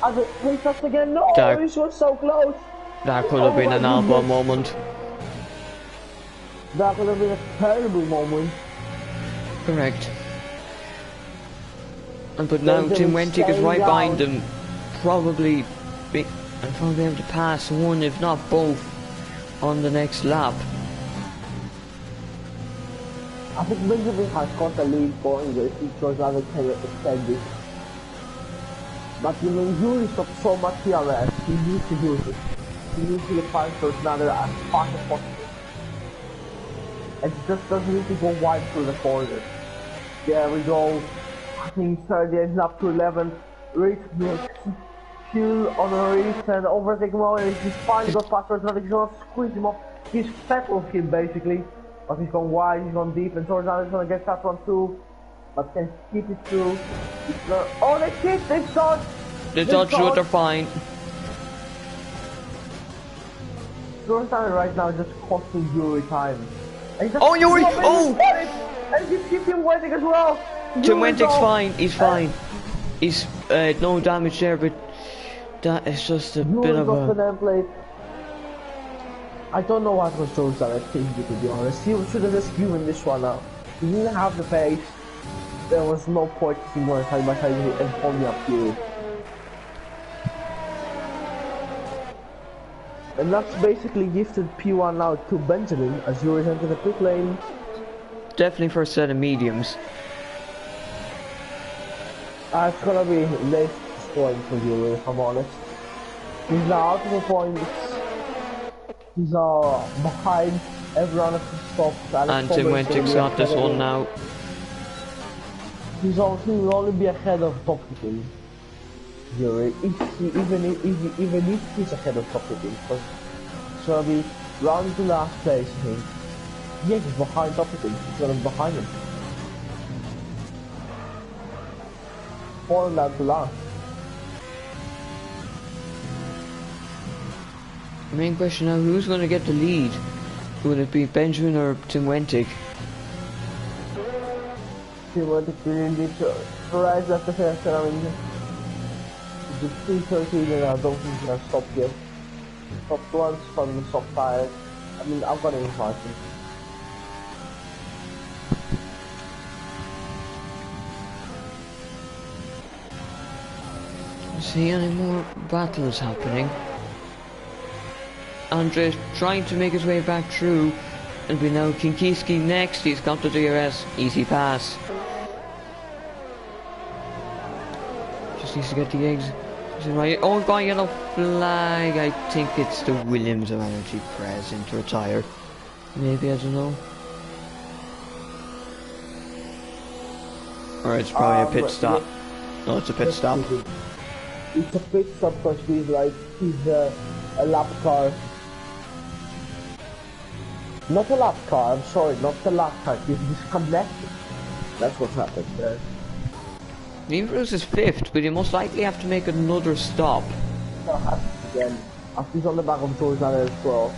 As it restarts again, no, this was so close. That could have been an Albon moment. That could have been a terrible moment. Correct. But now Tim Wentic is right behind him, probably able to pass one, if not both, on the next lap. I think Benjamin has got the lead going there if George Allen can extend it. But you know, Yuri stopped so much FTRS, he needs to use it. He needs to find for another as fast as possible. And he just doesn't need to go wide through the corner. There we go. I think 30 ends up to 11. Reach fuel on a race and overtake him out. He's finally got faster, so he's gonna squeeze him off. He's settled him basically. But he's gone wide, he's gone deep, and George Allen's gonna get that one too. But can keep it through. Oh, they kicked, they dodged! They dodged it, they're fine. George Allen right now is just costing Yuri time. Oh, Yuri! Oh! And he's keeping Wentic as well! Tim Wentic's fine, he's fine. He's no damage there, but that is just a bit of a... I don't know what was George Allen thinking, to be honest. He should have just given this one out. He didn't have the pace. There was no point in going side by side and holding up Yuri. And that's basically gifted P1 now to Benjamin as Yuri enters the pit lane. Definitely for a set of mediums. It's gonna be late scoring for Yuri, if I'm honest. He's now out of the points. He's behind everyone at the stop. And Tim Wentic's got this one now. He will only be ahead of top 15. Yuri, even if he's ahead of top 15, because it's gonna be round to last place, I think. Yeah, he's behind top 15. He's gonna be behind him. 4 down to last. The main question now, who's going to get the lead? Will it be Benjamin or Tim Wentic? Tim Wentic really needs to rise up the first I mean, it's 3:13 and I don't think he's going to stop yet. Top ones from the top tire. I mean, I've got him fighting. See any more battles happening? Andres trying to make his way back through, and we know Kinkiski next. He's got the DRS, easy pass. Just needs to get the eggs right. Oh, got a yellow flag. I think it's the Williams of Energy present to retire. Maybe, I don't know. Or it's probably a pit stop. No, it's a pit stop. It's a pit stop because he's a lap car. Not a lap car, I'm sorry, not the lap car, he's disconnected. That's what happened there. Nimbrus is 5th, but he most likely have to make another stop. That'll happen again. He's on the back of George Allen as well.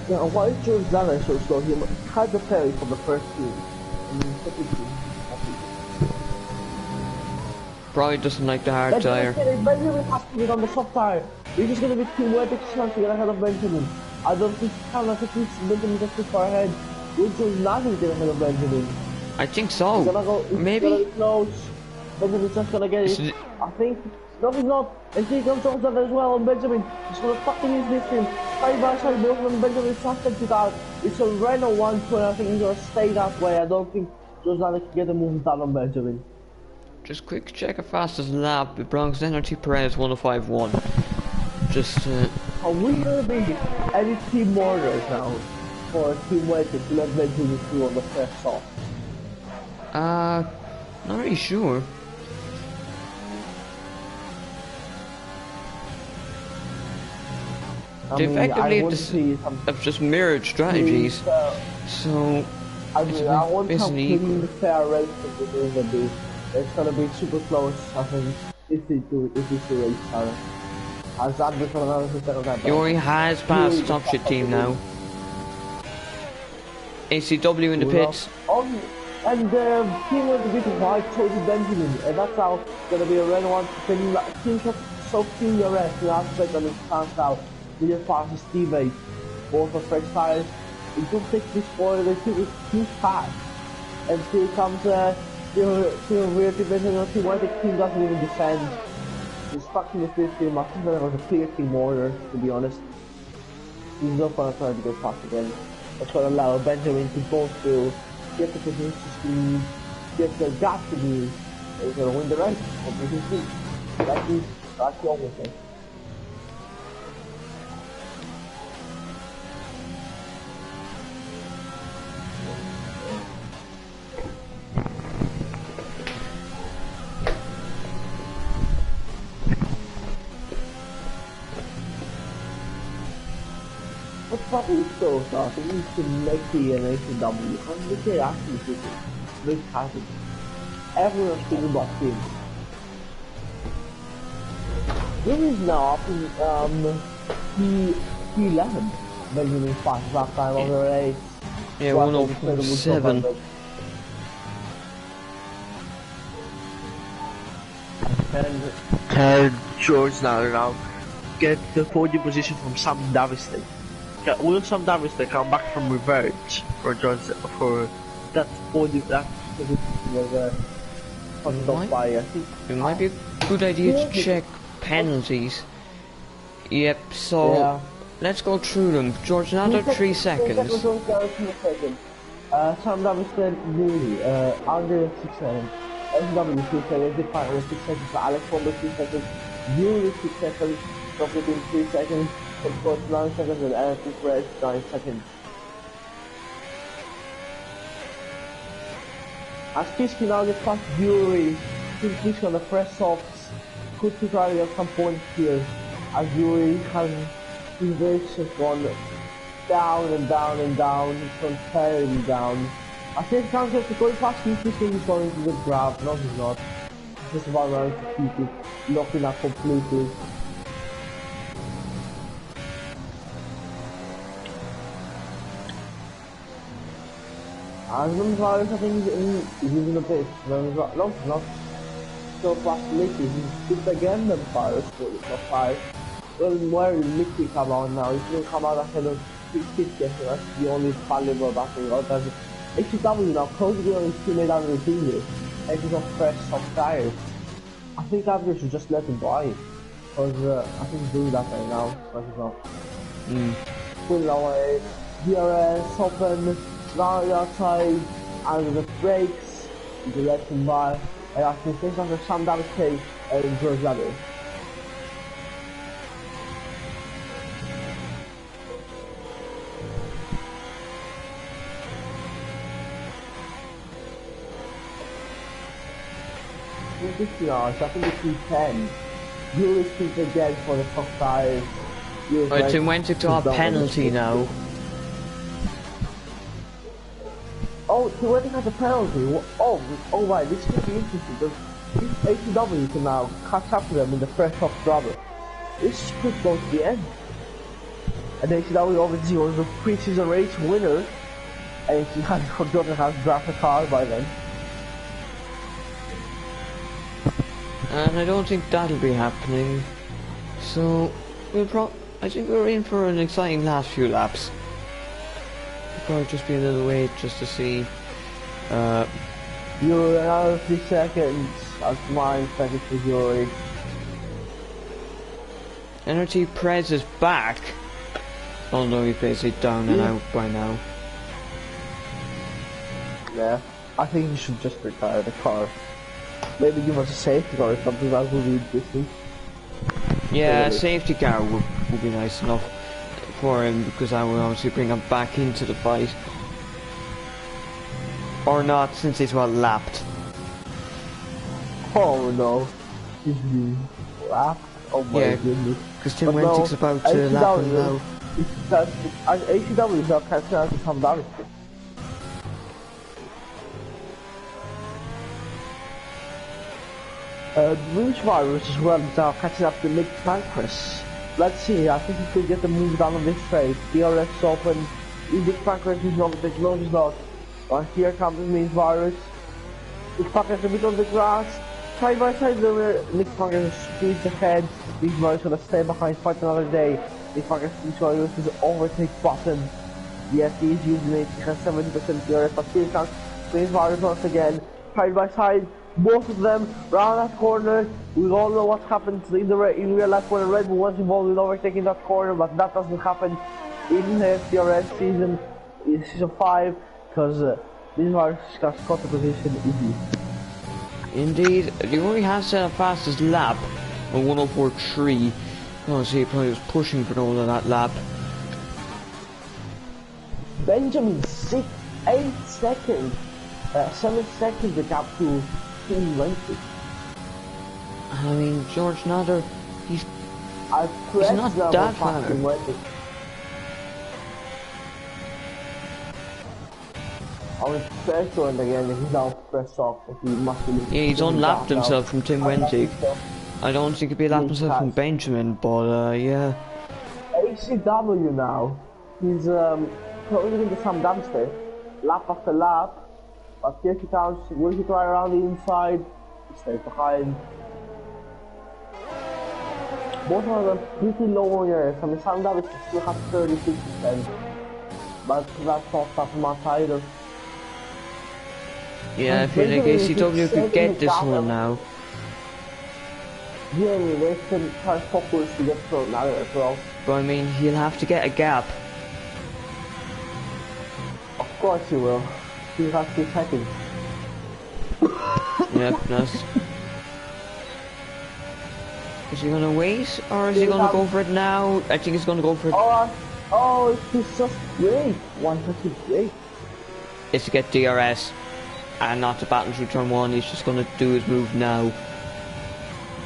Yeah, why is George Allen so slow? He had the ferry from the first team. And the second team, I think. Probably doesn't like the hard tire. Benjamin has to get on the soft tire. We're just gonna be too wet to chance to get ahead of Benjamin. I don't think I think Benjamin just too far ahead. We're just not gonna get ahead of Benjamin. I think so. Maybe. Gonna be close. Benjamin's just gonna get it. I think. No, he's not. And here comes Johnson as well on Benjamin. He's gonna fucking use this thing. Side by side, both of them. Benjamin trusted it out. It's a Renault 120. I think he's gonna stay that way. I don't think Johnson can get a move down on Benjamin. Just quick check a fastest lap. It belongs to NRT Perez 1051. Just Are we gonna be any team orders now for a team waiting to let Benjamin through on the first stop? not really sure. They effectively have just mirrored strategies. So I want to clean the fair race of the gonna be. It's gonna be super close, I think, if we race time. As that before another system of that. He already has passed top shit team now. ACW in the pits. And the team with the big white chose Benjamin, and that's how it's gonna be a Renault 1. Team so clean your rest, you have to take them in chance out. We just pass his teammates, both of fresh tires. It don't take this spoiler, they took it too fast. And here comes weird division team where the team doesn't even defend. He's stuck in the fifth team. I think that was a clear team order, to be honest. He's not gonna try to go fast again. That's gonna allow Benjamin to go through, get the position to speed, get the gap to be. He's gonna win the race. That's the only thing. What's probably so starting is to make the ACW, and we can actually do it. Make it happen. Everyone's thinking about him. There is now up in P11. Benjamin fastest lap time of the race. Yeah, 107. And George now get the podium position from Sam Daviston. Will Sam Daviston come back from reverse for George for that podium? That was on top by I think. It might be a good idea to check penalties. Yep. So yeah. Let's go through them. George, another 3 seconds. Sam Daviston really under 6 seconds. SW 2 seconds, the final 6 seconds, Alex Bomber 2 seconds, Yuri 6 seconds, Rocket in 3 seconds, of course 9 seconds, and Alex Perez 9 seconds. As Kiski now gets past Yuri, Kiski on the fresh softs, could be trying to get some points here, as Yuri has his race has gone down and down and down, he's gone terribly down. I think Kansas is going past Kiski, he's going to the grab, no he's not. He's just about around to keep it, locking up completely. As long as I think he's in the pit, no, not so fast Mickey, he's just again the fires for the top 5. Well, where will Mickey come out now? He's going to come out ahead of Kiski, so that's the only valuable battle out there. HW now closing on his teammate under the finger, and he's on fresh soft tires. I think Abner should just let him buy, because I think he's doing that right now, but he's not. Put it away, FTRS, open, now outside, under the brakes, you let him buy, and I think things after Sam Davis and George Ladder. I think it's P10. Yuri speaks again for the top 5. Right, so went to our penalty now. Oh, so when he has a penalty, oh right, this could be interesting because if ACW can now catch up to them in the first top rubber, this could go to the end. And then HCW obviously was the preseason race winner, and she had forgotten how to draft a car by then. And I don't think that'll be happening. So I think we're in for an exciting last few laps. It'll probably just be a little wait just to see. You're another 3 seconds as mine seconds for Yuri. NRT Prez is back. Although he's basically down and out by now. Yeah, I think you should just retire the car. Maybe give us a safety car or something, that would be interesting. Yeah, a safety car would be nice enough for him, because I will obviously bring him back into the fight. Or not, since he's well lapped. Oh no, he's being lapped? Oh my goodness. Because Tim Wentig's about to lap him now. HCW is not catching out to come down. Rouge Virus as well is now catching up to Nick Pancras. Let's see, I think he could get the move down on this straight. DRS is open. Is Nick Pancras is overtaking? No, he's not. But here comes Rouge Virus. Nick Pancras a bit on the grass. Side by side, Nick Pancras is squeezed ahead. Rouge Virus gonna stay behind, fight another day. Nick Pancras is going to use his overtake button. Yes, he is using it. He has 70% DRS, but here comes Rouge Virus once again. Side by side. Both of them round that corner. We all know what happens in real life when a Red Bull was involved in overtaking that corner, but that doesn't happen in the FTRS season 5, because these are got the position easy. Indeed, the only has set a fastest lap on 104.3. Oh, so he probably was pushing for all of that lap. Benjamin 8 seconds, 7 seconds the gap to Wentig. I mean, George Nader, he's not that far. I was pressed on again, he's now pressed off. He must be yeah, he's unlapped himself from Tim Wentig. I don't think he'd be lapped himself from Benjamin, but yeah. HCW now, he's probably going to some dumpster, lap after lap. But here he comes, will he try around the inside? He stays behind. Both of them pretty low on your I mean, Sam Davis still has 36%. But that's not that much either. Yeah, I feel like ACW could get this one now. Yeah, they can try to focus to get thrown now as well. But I mean, he'll have to get a gap. Of course he will. He has 2 seconds. Yep, nice. Is he gonna wait, or is he gonna go for it now? I think he's gonna go for it. Oh, it's just great. 158. It's to get DRS, and not to battle through turn 1. He's just gonna do his move now.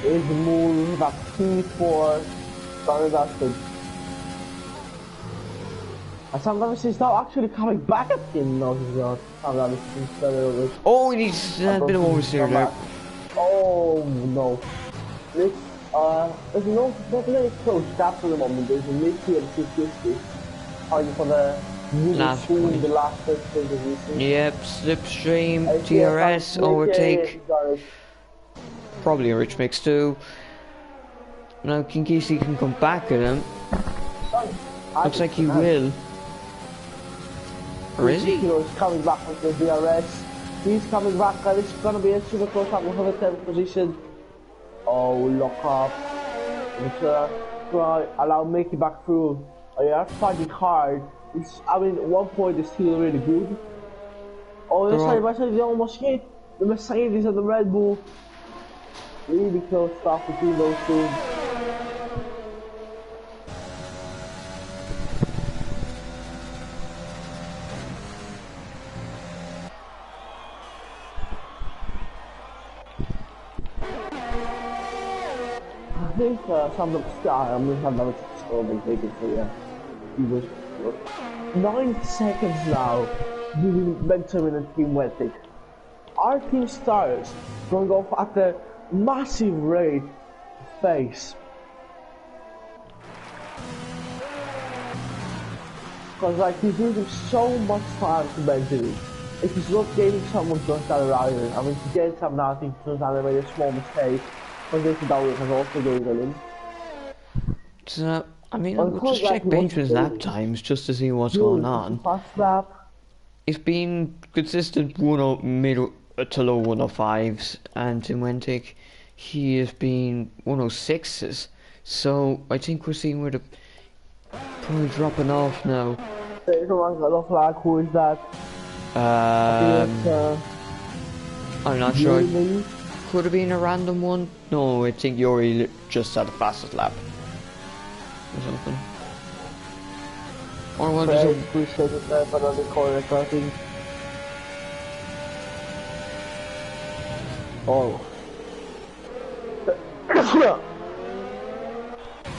His move, that P4, sorry, that's good. And sometimes he's now actually coming back at him. No, he's not. Oh, he needs a bit of oversteer there. Oh no. Nick, there's no very close gap for the moment. There's a Nicky and 250. Fighting for the last point. The last position of the season. Yep, slipstream, TRS, overtake. Probably a rich mix too. Now Kinkisi can come back at him. Looks like he will. Or is he? He's coming back with the DRS. He's coming back, and it's gonna be a super close up with the 10th position. Oh, lock up. Try allow Mickey back through. Oh, yeah, that's fighting hard. I mean, 1 point is still really good. Oh, the side by side, they almost hit the Mercedes and the Red Bull. Really close stuff between those two. I think some of the I'm going to have another score been taken for you. He was 9 seconds now. Giving Benjamin and Team Wentig. Our team stars going off at the massive rate of pace. Because like he's losing so much time to Benjamin. If he's not gaining someone to start around him, I mean to gain some now I think he made a small mistake. But this Dowling has also gained on him. So, I mean, we'll just check Benjamin's lap times just to see what's going on. Fast lap. It's been consistent middle to low 105s, and in Wentic he has been 106s. So I think we're seeing where the probably dropping off now. Someone's got a flag. Who is that? I'm not sure. Could have been a random one. No, I think Yuri just had the fastest lap or something. Or was it? We said it there, but on the corner, I think. Oh.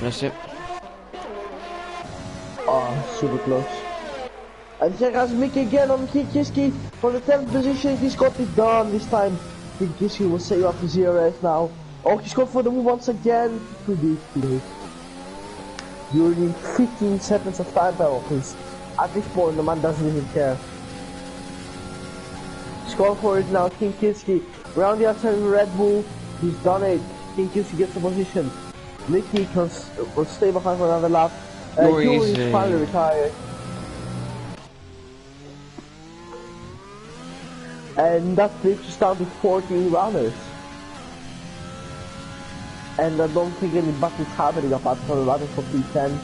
That's it. Oh, super close. And check out Mickey again on Kiski for the 10th position. He's got it done this time. Kiski will save up his ZRS now. Oh, he's going for the move once again. Too late. You're in 15 seconds of time penalties. At this point, the man doesn't even care. He's going for it now, King Kiski. Round the outside of the Red Bull. He's done it. King Kiski gets the position. Mickey will stay behind for another lap. Yuri is finally retired. And that takes us down to 14 runners. And I don't think any battles happening apart from the runners for P10.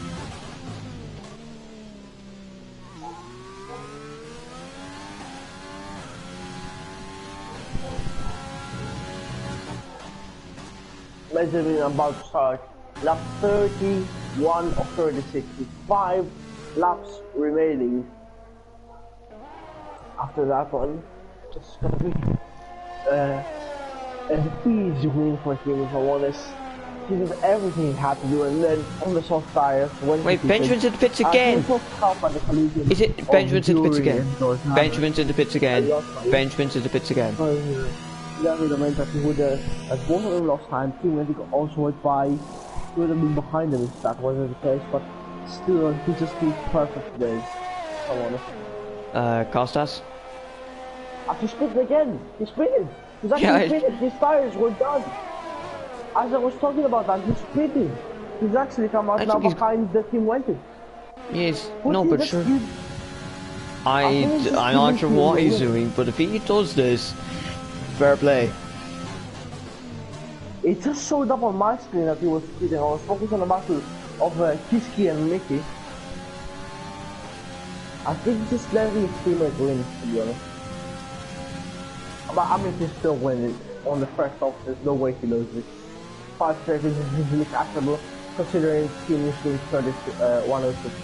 Benjamin about to start lap 31 of 36 with 5 laps remaining. After that one, it's gonna be an easy win for him, if I'm honest. He did everything he had to do, and then on the soft tires. Wait, Benjamin's in the pits again! Is it Benjamin's in the pits again? Benjamin's in the pits again. Benjamin's in the pits again. That would have meant that he would have, as both of them lost time, Team Wentic also went by. He would have been behind him if that wasn't the case, but still, he just did perfect today. If I'm honest. Costas? He sprinted again! He sprinted! He's actually sprinted! His tires were done! As I was talking about that, he's sprinting! He's actually come out now behind the Team Wentic. Yes, no, but sure. I'm not sure what he's doing, but if he does this, fair play. It just showed up on my screen that he was sprinting. I was focused on the battle of Kiski and Mickey. I think he's just letting his teammate win, to be honest. But I mean, he's still winning on the first off. There's no way he loses. 5 seconds is easily catchable, considering his team is doing 106.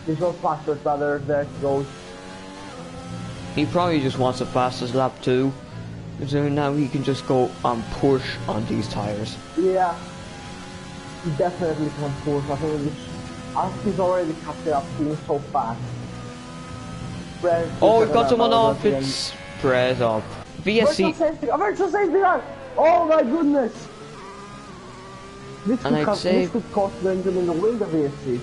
He's not faster, rather, there he goes. He probably just wants the fastest lap too. So now he can just go and push on these tires. Yeah. He definitely can push. I think he's already catching up, being so fast. Oh, we've got someone off. It's spread up. VSC. Virtual safety car! Oh my goodness! This could cost Benjamin the win, the VSC.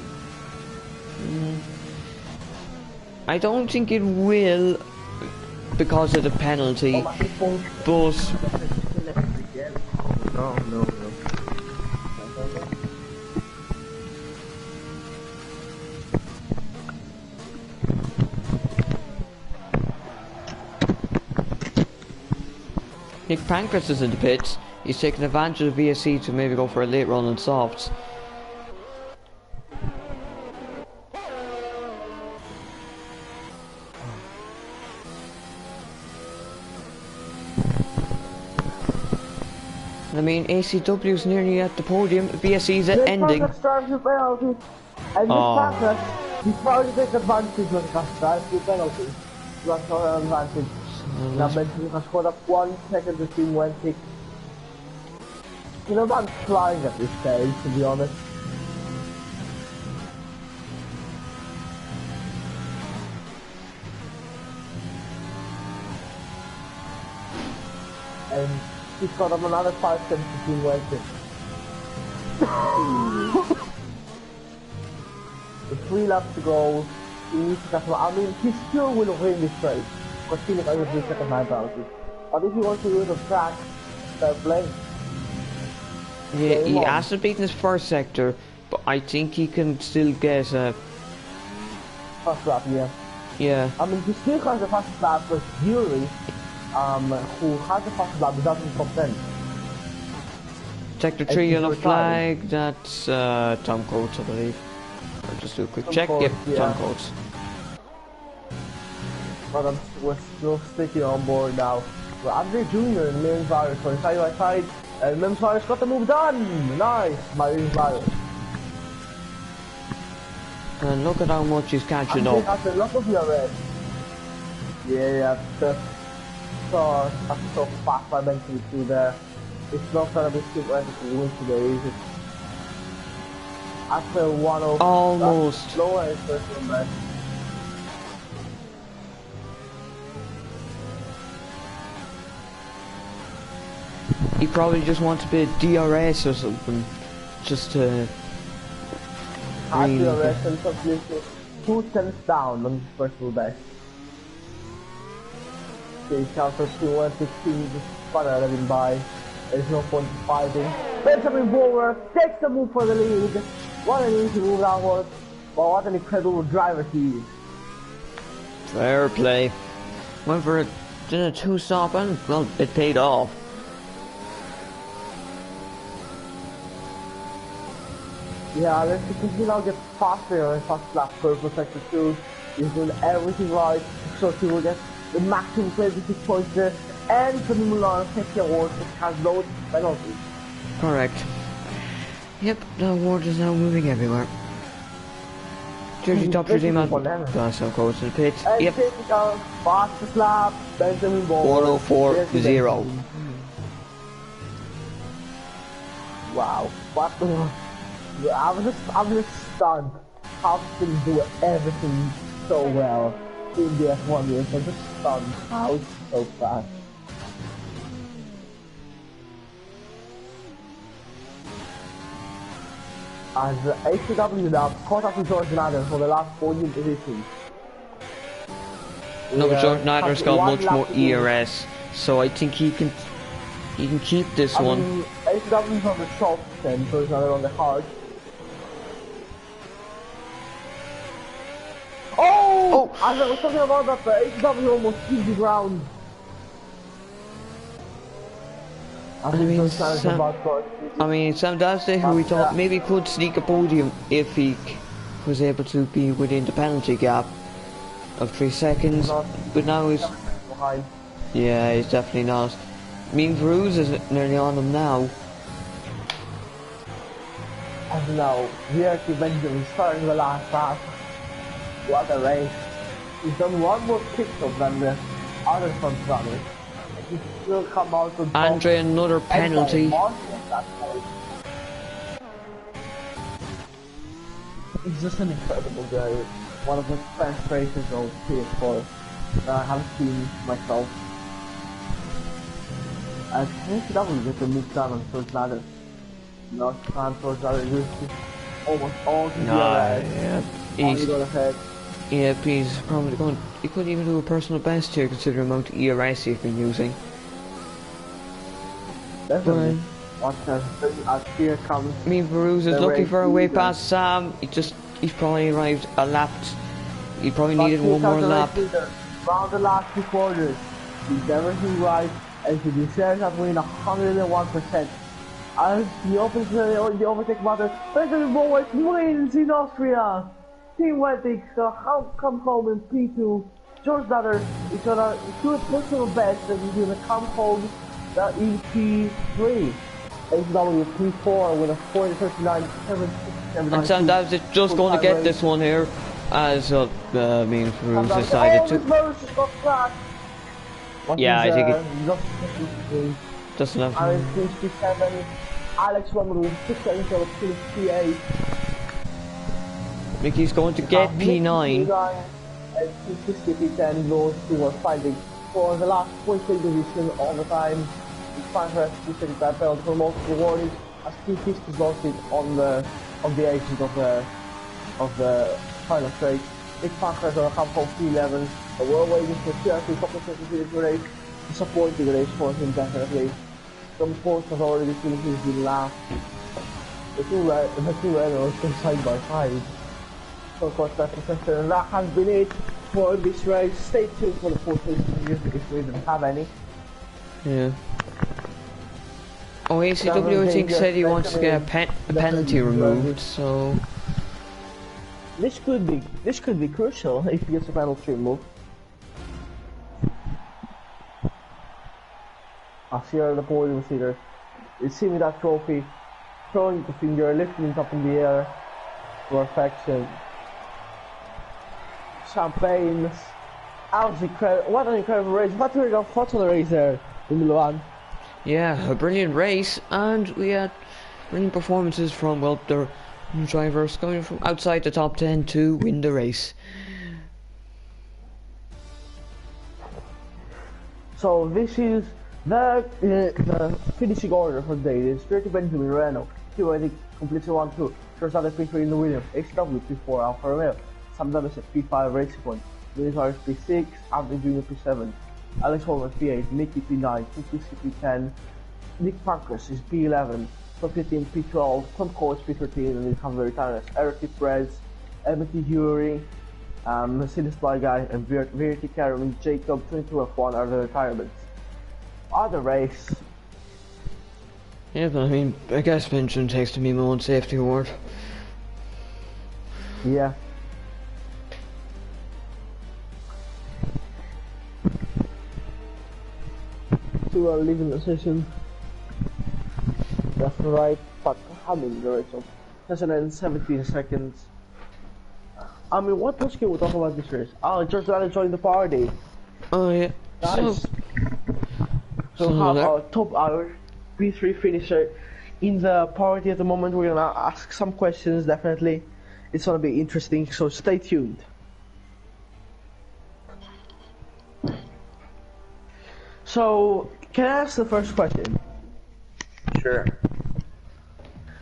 I don't think it will because of the penalty, but no. Nick Pancras is in the pits. He's taking advantage of VSC to maybe go for a late run on softs. I mean, ACW is nearly at the podium. VSC's ending. And he's probably taking advantage when it comes to drive penalty. That's not an advantage. Now Benjamin has scored up 1 second, the team went kick. You know, I'm flying at this stage, to be honest. And he's got up another 5 seconds, the team went kick. 3 laps to go. He needs to catch him. I mean, he still will win this race. Because Phoenix only 3 second time penalty. But if he wants to use the track, fair play. Yeah, he hasn't beaten his first sector, but I think he can still get a... First lap, yeah. Yeah. I mean, he still has the fastest lap with Yuri, who has the fastest lap without the top 10. Sector 3 yellow flag, that's Tom Coates, I believe. I'll just do a quick Tom check. Coates, Yep, yeah. Tom Coates. But we're still sticking on board now. We're Andre Jr. and Mims Virus going side by side. And Mims Virus got the move done! Nice, Mims Virus. And look at how much he's catching Andre up. has a lot of FTRS. Yeah, that's so fast I mentioned to there. It's not gonna be super easy to win today, is it? After 1-0. Almost. Lower is first one back. He probably just wants a bit of DRS or something. Just to... FTRS and completely 2 tenths down on first full back. Okay, counter 2-1-16, just further letting by. There's no point in fighting. Benjamin Bower takes the move for the lead. What an easy move that was. But what an incredible driver he is. Fair play. Went for a 2-stop and, well, it paid off. Yeah, let's because he now gets faster and fast lap purple sector 2. He's doing everything right, so he will get the maximum 26 points there. And for the Milan safety award, which has loads of penalties. Correct. Yep, the award is now moving everywhere. Jersey top 3 man. That's how goes to the pit. And Yep. typical fastest lap, Benjamin Bower. 104.0. Wow, what the... I'm just stunned how he can do everything so well in the F1 race. I'm just stunned how it's so fast. As HW now caught up with George Nader for the last 14 positions. No, but George Nader's got much more lap to do. ERS, so I think he can keep this one. HW is on the soft end, George Nader on the hard. Oh! As I was talking about that, the HW almost killed the ground. I mean, Sam Dasty, who we thought maybe could sneak a podium if he was able to be within the penalty gap of 3 seconds, but now he's... Yeah, he's definitely not. I mean, Veruz is nearly on him now. And now, here to Benjamin starting the last lap. What a race. He's done one more pit stop than the other front runners. He still come out on top. Andre, another penalty. He's just an incredible guy. One of the best races of PS4 that I haven't seen myself. As HW gets a move down on George Nader. Not time George Nader almost all the yeah, he's going ahead. Yeah, he's probably going. He couldn't even do a personal best here, considering the amount of ERS he's been using. Definitely. Watch as here comes. I mean, Veruz is looking for a way past Sam. He's probably arrived a lap. He probably needed one more lap. Round the last 2 quarters, he's everything right, and he deserves that win 101%. As the overtake matters, Benjamin Bower wins in Austria. Team Wettix come home in P2. George Nader is gonna do a personal best and he's gonna come home in P3. HW P4 with a 40-39, 7-6, And Sam Davis is just going to get this one here, as mean Veruz decided to. Yeah, I think it doesn't have. And it's 57. Alex Roman with 6 seconds of P8. Mickey's going to get P9. And P10 goes to fighting for the last point position all the time. It's fine for us to take that penalty for multiple warnings as P50 lost it on the exit of the final straight. Nick Packers are come from P11, but we're waiting for seriously a couple of seconds to the race. Disappointing race for him definitely. Some sports has already finished his last. The two runners go side by side. So of course that's the question, and that has been it for this race. Stay tuned for the fourth race if we didn't have any. Yeah. Oh, ACW I think said he wants to get a penalty removed, so... This could be crucial if he gets a penalty removed. I see her on the podium seater. You see me that trophy, throwing the finger, lifting it up in the air. Perfection. Champagne. What an incredible race. What were your thoughts on the race there in Milan? Yeah, a brilliant race, and we had brilliant performances from, well, the drivers coming from outside the top 10 to win the race. So this is the finishing order for the day. It's 30 Benjamin Renault, Q80 completely 1-2, Rosada P3 in the Williams, HW P4 Alfa Romeo, Sam Davis at P5 Racing Point, Luis Harris P6, Anthony Jr. P7, Alex Holmes P8, Mickey P9, Kukuski P10, Nick Pankras is P11, Tom 15 P12, Tom Coates P13, and we have the returners Eric Perez, Emmett Yuri, Mercedes Fly Guy, and Verity Karen Jacob 22 F1 are the retirements. Other race. Yeah, but I mean, I guess Benjamin takes to me my own safety award. Yeah. Two are leaving the session. That's right, but having the race of 17 seconds. I mean, what else can we talk about this race? Oh, George Allen joined the party. Oh yeah. Nice. So our top our P3 finisher in the party at the moment. We're gonna ask some questions. Definitely, it's gonna be interesting. So stay tuned. So can I ask the first question? Sure.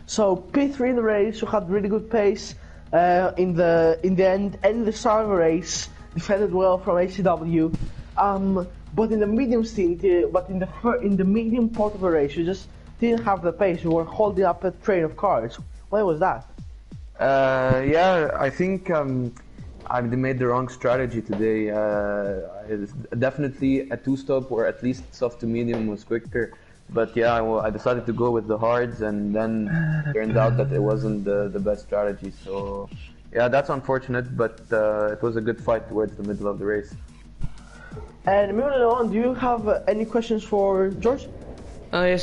So P3 in the race, you had really good pace in the end, and the start of the race defended well from ACW. But in the medium stint, but in the medium part of the race, you just didn't have the pace. You were holding up a train of cars. Why was that? Yeah, I think I made the wrong strategy today. Definitely a two-stop or at least soft to medium was quicker. But yeah, I decided to go with the hards, and then turned out that it wasn't the best strategy. So yeah, that's unfortunate, but it was a good fight towards the middle of the race. And moving on, do you have any questions for George? Yeah,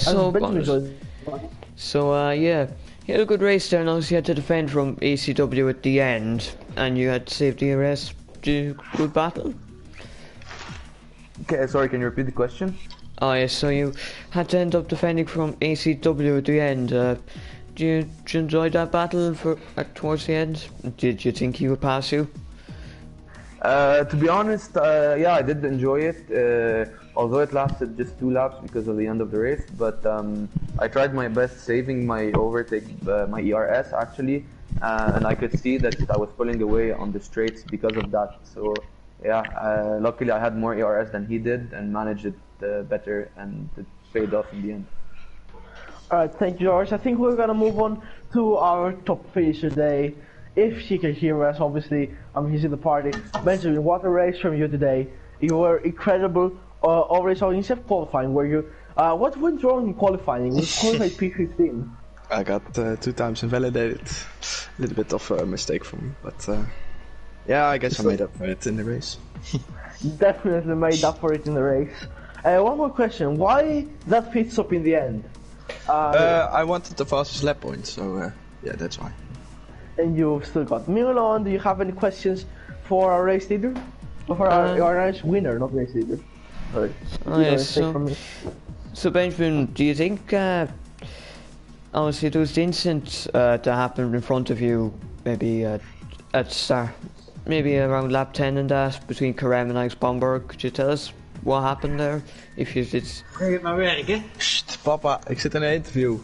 yeah, he had a good race there, and obviously had to defend from ACW at the end, and you had to save DRS. Good battle. Okay, sorry, can you repeat the question? Oh yeah, so you had to end up defending from ACW at the end. Did you enjoy that battle towards the end? Did you think he would pass you? To be honest, yeah, I did enjoy it, although it lasted just 2 laps because of the end of the race, but I tried my best saving my overtake, my ERS actually, and I could see that I was pulling away on the straights because of that. So yeah, luckily I had more ERS than he did and managed it better, and it paid off in the end. Alright, thank you, George. I think we're gonna move on to our top finisher today. If she can hear us, obviously, he's in the party. Benjamin, what a race from you today. You were incredible, always on except qualifying, where you... what went wrong in qualifying? You qualified P15. I got 2 times invalidated. A little bit of a mistake from me, but yeah, I guess I made up for it in the race. Definitely made up for it in the race. One more question, why that pit stop in the end? I wanted the fastest lap point, so yeah, that's why. And you've still got Milan. Do you have any questions for our race leader? Or for our race winner, not race leader. Sorry. Oh, yes, so Benjamin, do you think, obviously there was the incident that happened in front of you, maybe at start, maybe around lap 10 and that, between Karem and Alex Bomberg. Could you tell us what happened there? If you did... Ga je maar werken? Sst, papa, ik zit in een interview.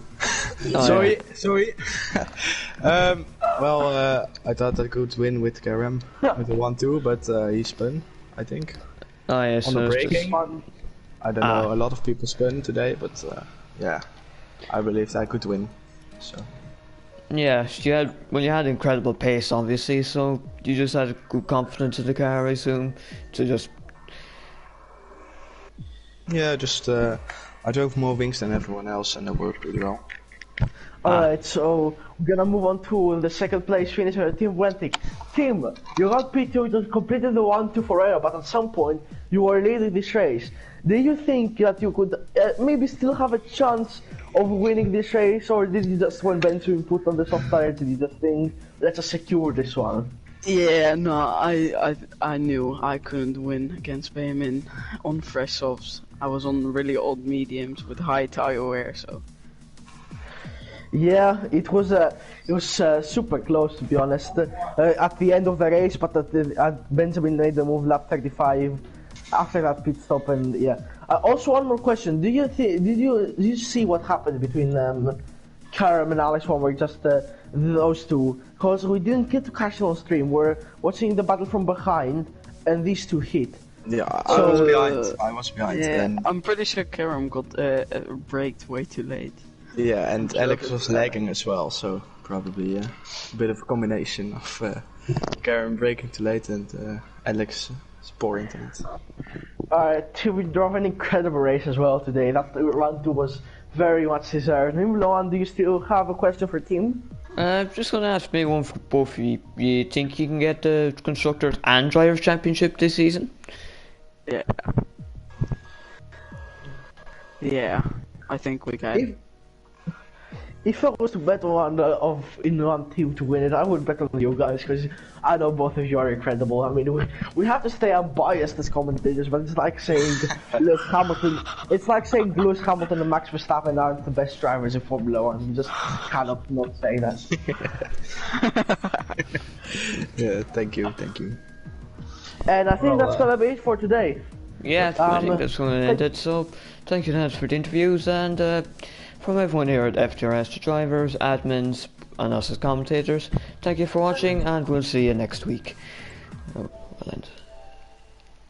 Oh, sorry. Well, I thought I could win with Karam with the 1-2, but he spun, I think. Oh yes, On the braking, I don't know, a lot of people spun today, but yeah, I believed I could win. So. Yeah, you had incredible pace, obviously. So you just had good confidence in the car, I assume, to just. Yeah, just I drove more wings than everyone else, and it worked pretty well. Alright, so we're gonna move on to the second place finisher, Team Wentic. Team, you got P2, just completed the 1-2 forever, but at some point you were leading this race. Do you think that you could maybe still have a chance of winning this race, or did you just, when Benjamin put on the soft tire, did you just think, let's just secure this one? Yeah, no, I knew I couldn't win against Bayman on fresh softs. I was on really old mediums with high tire wear, so. Yeah, it was super close, to be honest. At the end of the race, but Benjamin made the move lap 35 after that pit stop, and yeah. Also, one more question: did you see what happened between Karam and Alex when we're just those two? Because we didn't get to catch it on stream. We're watching the battle from behind, and these two hit. Yeah, I was behind. Yeah, And I'm pretty sure Karam got braked way too late. yeah, and Alex was lagging as well, so probably a bit of a combination of Karam braking too late and Alex poor internet. Alright, we drove an incredible race as well today. That round 2 was very much deserved. Loan, do you still have a question for team? Just gonna ask maybe one for both of you. You think you can get the constructors and drivers championship this season? Yeah. Yeah, I think we can. If I was to bet on in one team to win it, I would bet on you guys, because I know both of you are incredible. I mean, we have to stay unbiased as commentators, but it's like saying Lewis Hamilton. It's like saying Lewis Hamilton and Max Verstappen aren't the best drivers in Formula 1. You just cannot not say that. Yeah, thank you. And I think that's gonna be it for today. Yeah, I think that's going to end it. So, thank you, lads, for the interviews, and from everyone here at FTRS, the drivers, admins, and us as commentators, thank you for watching, and we'll see you next week. Oh, well ended.